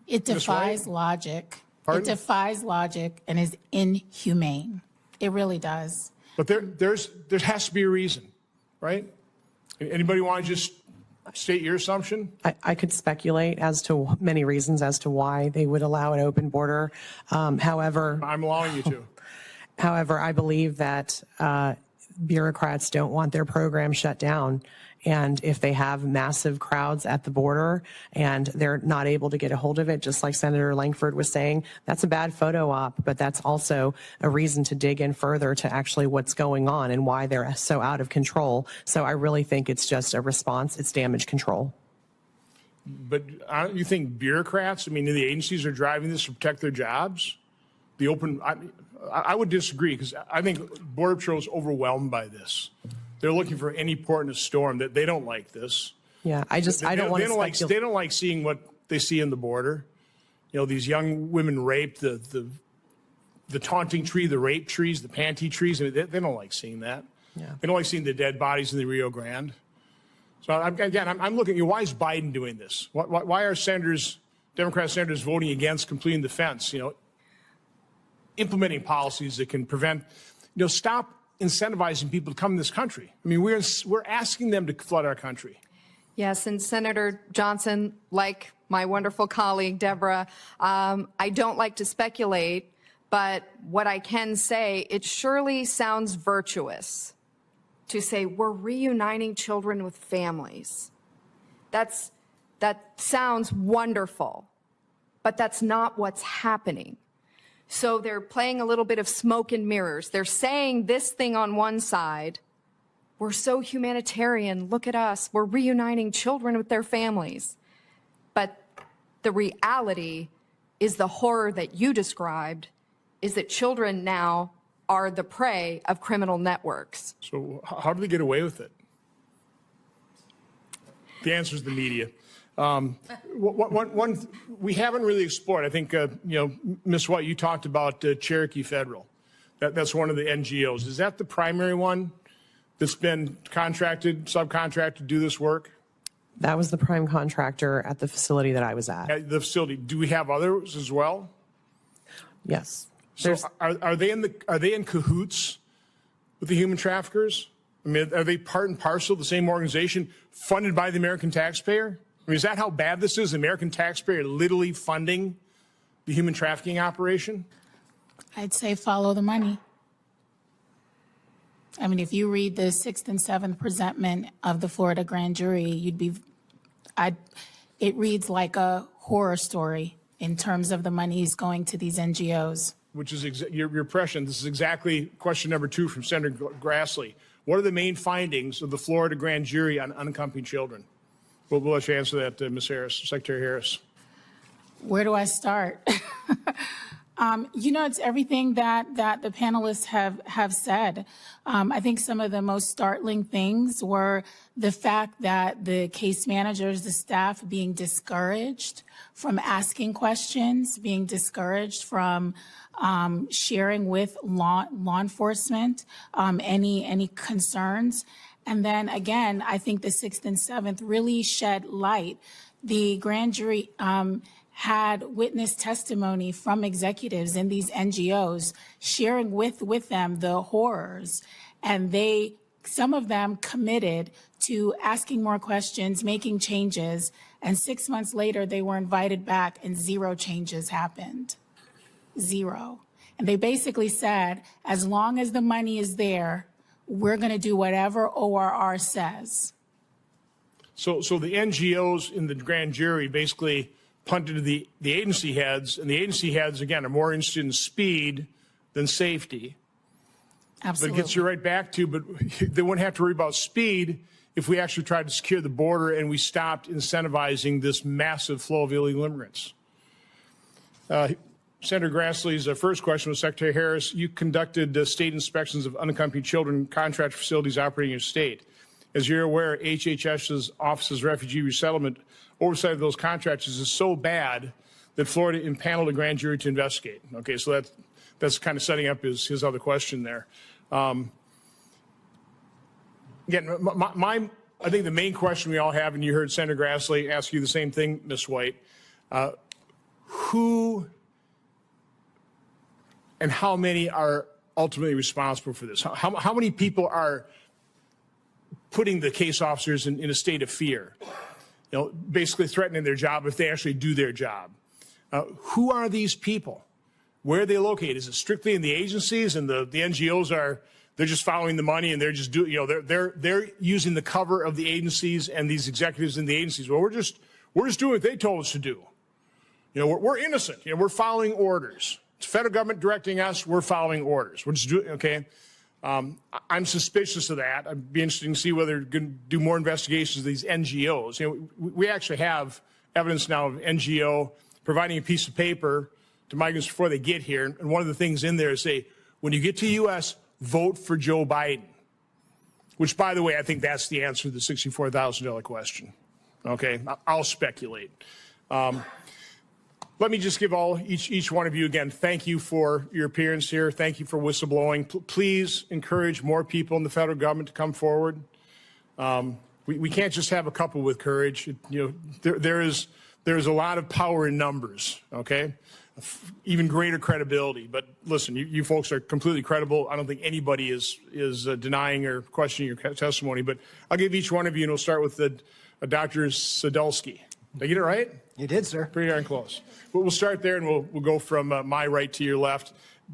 It defies logic. Pardon? It defies logic and is inhumane. It really does. But there has to be a reason, right? Anybody want to just state your assumption? I could speculate as to many reasons as to why they would allow an open border. However, I'm allowing you to. However, I believe that bureaucrats don't want their program shut down. And if they have massive crowds at the border and they're not able to get a hold of it, just like Senator Langford was saying, that's a bad photo op, but that's also a reason to dig in further to actually what's going on and why they're so out of control. So I really think it's just a response. It's damage control. But you think bureaucrats, the agencies are driving this to protect their jobs? I would disagree, because I think Border Patrol is overwhelmed by this. They're looking for any port in a storm. That they don't like this. Yeah, I don't want to speculate. They don't like seeing what they see in the border. You know, these young women raped, the taunting tree, the rape trees, the panty trees. They don't like seeing that. Yeah. They don't like seeing the dead bodies in the Rio Grande. So I'm looking at, why is Biden doing this? Why are Democrat senators voting against completing the fence? You know, implementing policies that can prevent, stop incentivizing people to come to this country. We're asking them to flood our country. Yes, and Senator Johnson, like my wonderful colleague Deborah, I don't like to speculate, but what I can say, it surely sounds virtuous to say we're reuniting children with families. That sounds wonderful, but that's not what's happening. So they're playing a little bit of smoke and mirrors. They're saying this thing on one side, We're so humanitarian. Look at us. We're reuniting children with their families. But the reality is the horror that you described is that children now are the prey of criminal networks. So how do they get away with it? The answer is the media. We haven't really explored. I think, Ms. White, you talked about Cherokee Federal. That's one of the NGOs. Is that the primary one that's been subcontracted to do this work? That was the prime contractor at the facility that I was at. At the facility. Do we have others as well? Yes. So are they in cahoots with the human traffickers? I mean, are they part and parcel of the same organization funded by the American taxpayer? I mean, is that how bad this is? The American taxpayer literally funding the human trafficking operation? I'd say follow the money. I mean, if you read the 6th and 7th presentment of the Florida grand jury, it reads like a horror story in terms of the monies going to these NGOs. Which is your impression. This is exactly question number 2 from Senator Grassley. What are the main findings of the Florida grand jury on unaccompanied children? We'll let you answer that, Ms. Harris, Secretary Harris. Where do I start? It's everything that the panelists have said. I think some of the most startling things were the fact that the case managers, the staff being discouraged from asking questions, being discouraged from sharing with law enforcement any concerns. And then again, I think the 6th and 7th really shed light. The grand jury had witness testimony from executives in these NGOs sharing with them the horrors. And some of them committed to asking more questions, making changes. And 6 months later, they were invited back and 0 changes happened. 0. And they basically said, as long as the money is there, we're going to do whatever ORR says. So the NGOs in the grand jury basically punted to the agency heads, and the agency heads, again, are more interested in speed than safety. Absolutely. But it gets you right back to, but they wouldn't have to worry about speed if we actually tried to secure the border and we stopped incentivizing this massive flow of illegal immigrants. Senator Grassley's first question was, Secretary Harris, you conducted state inspections of unaccompanied children contract facilities operating in your state. As you're aware, HHS's Office of Refugee Resettlement oversight of those contractors is so bad that Florida impaneled a grand jury to investigate. Okay, so that's kind of setting up his other question there. Again, I think the main question we all have, and you heard Senator Grassley ask you the same thing, Ms. White, who and how many are ultimately responsible for this? How many people are putting the case officers in a state of fear, basically threatening their job if they actually do their job? Who are these people? Where are they located? Is it strictly in the agencies, and the NGOs they're just following the money and they're just they're using the cover of the agencies and these executives in the agencies? Well, we're just doing what they told us to do. We're innocent. We're following orders. It's the federal government directing us. We're following orders. We're just doing, okay. I'm suspicious of that. I'd be interested to see whether they're going to do more investigations of these NGOs. We actually have evidence now of NGO providing a piece of paper to migrants before they get here. And one of the things in there is say, when you get to the U.S., vote for Joe Biden, which, by the way, I think that's the answer to the $64,000 question. Okay, I'll speculate. Let me just give each one of you again, thank you for your appearance here. Thank you for whistleblowing. Please encourage more people in the federal government to come forward. We can't just have a couple with courage. There's a lot of power in numbers, okay? Even greater credibility. But listen, you folks are completely credible. I don't think anybody is denying or questioning your testimony. But I'll give each one of you, and we'll start with Dr. Sadulski. Did I get it right? You did, sir. Pretty darn close. We'll start there, and we'll go from my right to your left.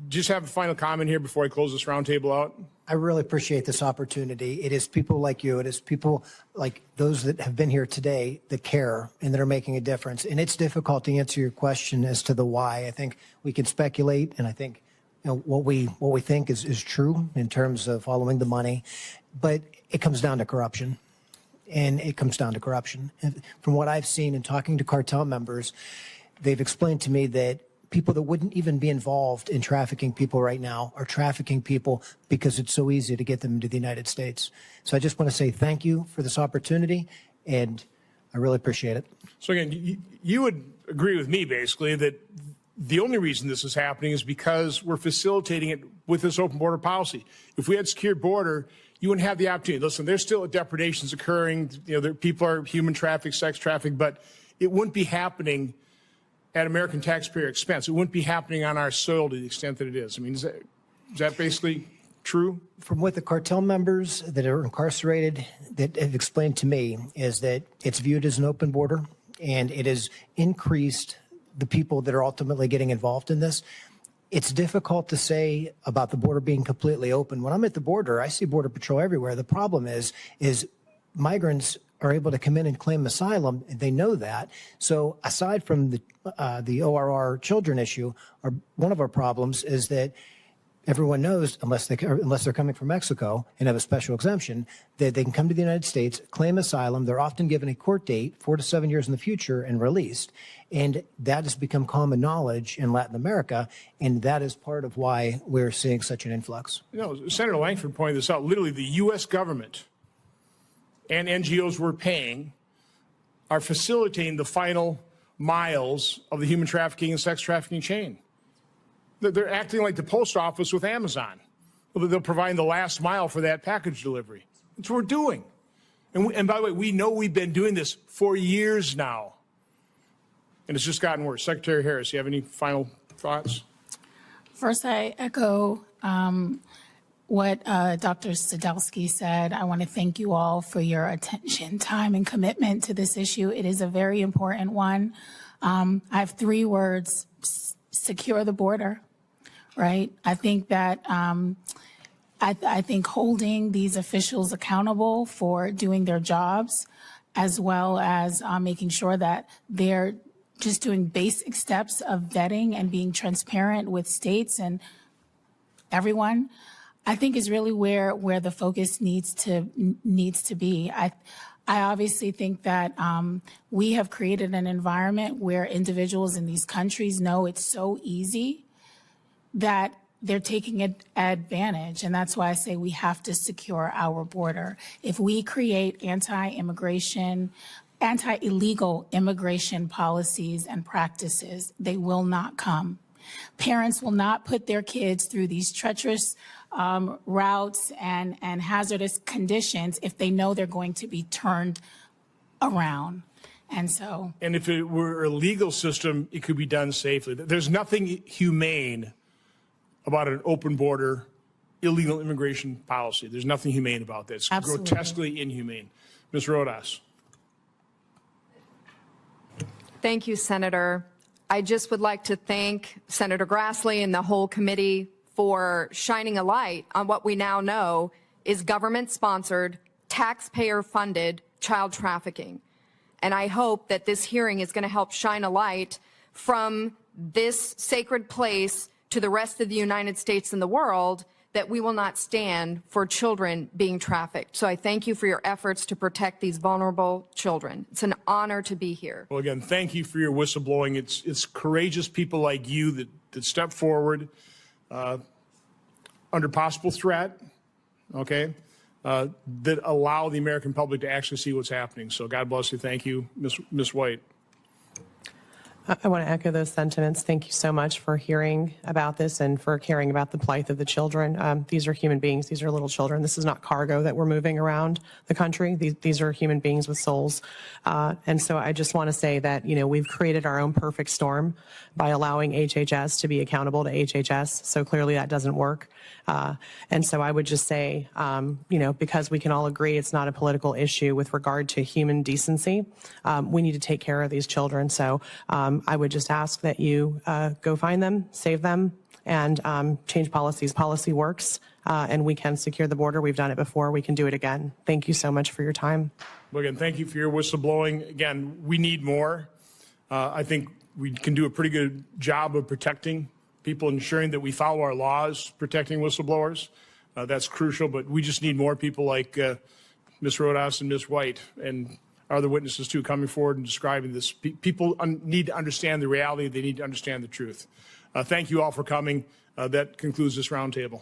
Just have a final comment here before I close this roundtable out. I really appreciate this opportunity. It is people like you. It is people like those that have been here today that care and that are making a difference. And it's difficult to answer your question as to the why. I think we can speculate, and I think what we think is true in terms of following the money, but it comes down to corruption. And it comes down to corruption. And from what I've seen in talking to cartel members, they've explained to me that people that wouldn't even be involved in trafficking people right now are trafficking people because it's so easy to get them into the United States. So I just want to say thank you for this opportunity, and I really appreciate it. So again, you would agree with me basically that the only reason this is happening is because we're facilitating it with this open border policy. If we had secure border, you wouldn't have the opportunity. Listen, there's still depredations occurring. People are human trafficked, sex trafficked, but it wouldn't be happening at American taxpayer expense. It wouldn't be happening on our soil to the extent that it is. I mean, is that basically true? From what the cartel members that are incarcerated that have explained to me is that it's viewed as an open border, and it has increased the people that are ultimately getting involved in this. It's difficult to say about the border being completely open. When I'm at the border, I see Border Patrol everywhere. The problem is migrants are able to come in and claim asylum, and they know that. So aside from the ORR children issue, one of our problems is that everyone knows, unless they're coming from Mexico and have a special exemption, that they can come to the United States, claim asylum. They're often given a court date, 4 to 7 years in the future, and released. And that has become common knowledge in Latin America, and that is part of why we're seeing such an influx. Senator Langford pointed this out. Literally, the U.S. government and NGOs we're paying are facilitating the final miles of the human trafficking and sex trafficking chain. They're acting like the post office with Amazon. They'll provide the last mile for that package delivery. That's what we're doing. And by the way, we know we've been doing this for years now. And it's just gotten worse. Secretary Harris, you have any final thoughts? First, I echo what Dr. Sadowski said. I want to thank you all for your attention, time, and commitment to this issue. It is a very important one. I have 3 words: secure the border. Right? I think that I think holding these officials accountable for doing their jobs, as well as making sure that they're just doing basic steps of vetting and being transparent with states and everyone, I think is really where the focus needs to be. I obviously think that we have created an environment where individuals in these countries know it's so easy that they're taking advantage. And that's why I say we have to secure our border. If we create anti-illegal immigration policies and practices, they will not come. Parents will not put their kids through these treacherous routes and hazardous conditions if they know they're going to be turned around. And if it were a legal system, it could be done safely. There's nothing humane about an open border, illegal immigration policy. There's nothing humane about that. It's Absolutely. Grotesquely inhumane. Ms. Rodas. Thank you, Senator. I just would like to thank Senator Grassley and the whole committee for shining a light on what we now know is government-sponsored, taxpayer-funded child trafficking. And I hope that this hearing is going to help shine a light from this sacred place to the rest of the United States and the world that we will not stand for children being trafficked. So I thank you for your efforts to protect these vulnerable children. It's an honor to be here. Well, again, thank you for your whistleblowing. It's courageous people like you that step forward under possible threat, okay, that allow the American public to actually see what's happening. So God bless you. Thank you, Ms. White. I want to echo those sentiments. Thank you so much for hearing about this and for caring about the plight of the children. These are human beings. These are little children. This is not cargo that we're moving around the country. These are human beings with souls. And so I just want to say that, we've created our own perfect storm by allowing HHS to be accountable to HHS. So clearly that doesn't work. And so I would just say, because we can all agree it's not a political issue with regard to human decency, we need to take care of these children. So I would just ask that you go find them, save them, and change policies. Policy works, and we can secure the border. We've done it before. We can do it again. Thank you so much for your time. Well, again, thank you for your whistleblowing. Again, we need more. I think we can do a pretty good job of protecting people ensuring that we follow our laws protecting whistleblowers. That's crucial, but we just need more people like Ms. Rodas and Ms. White and our other witnesses too coming forward and describing this. People need to understand the reality. They need to understand the truth. Thank you all for coming. That concludes this roundtable.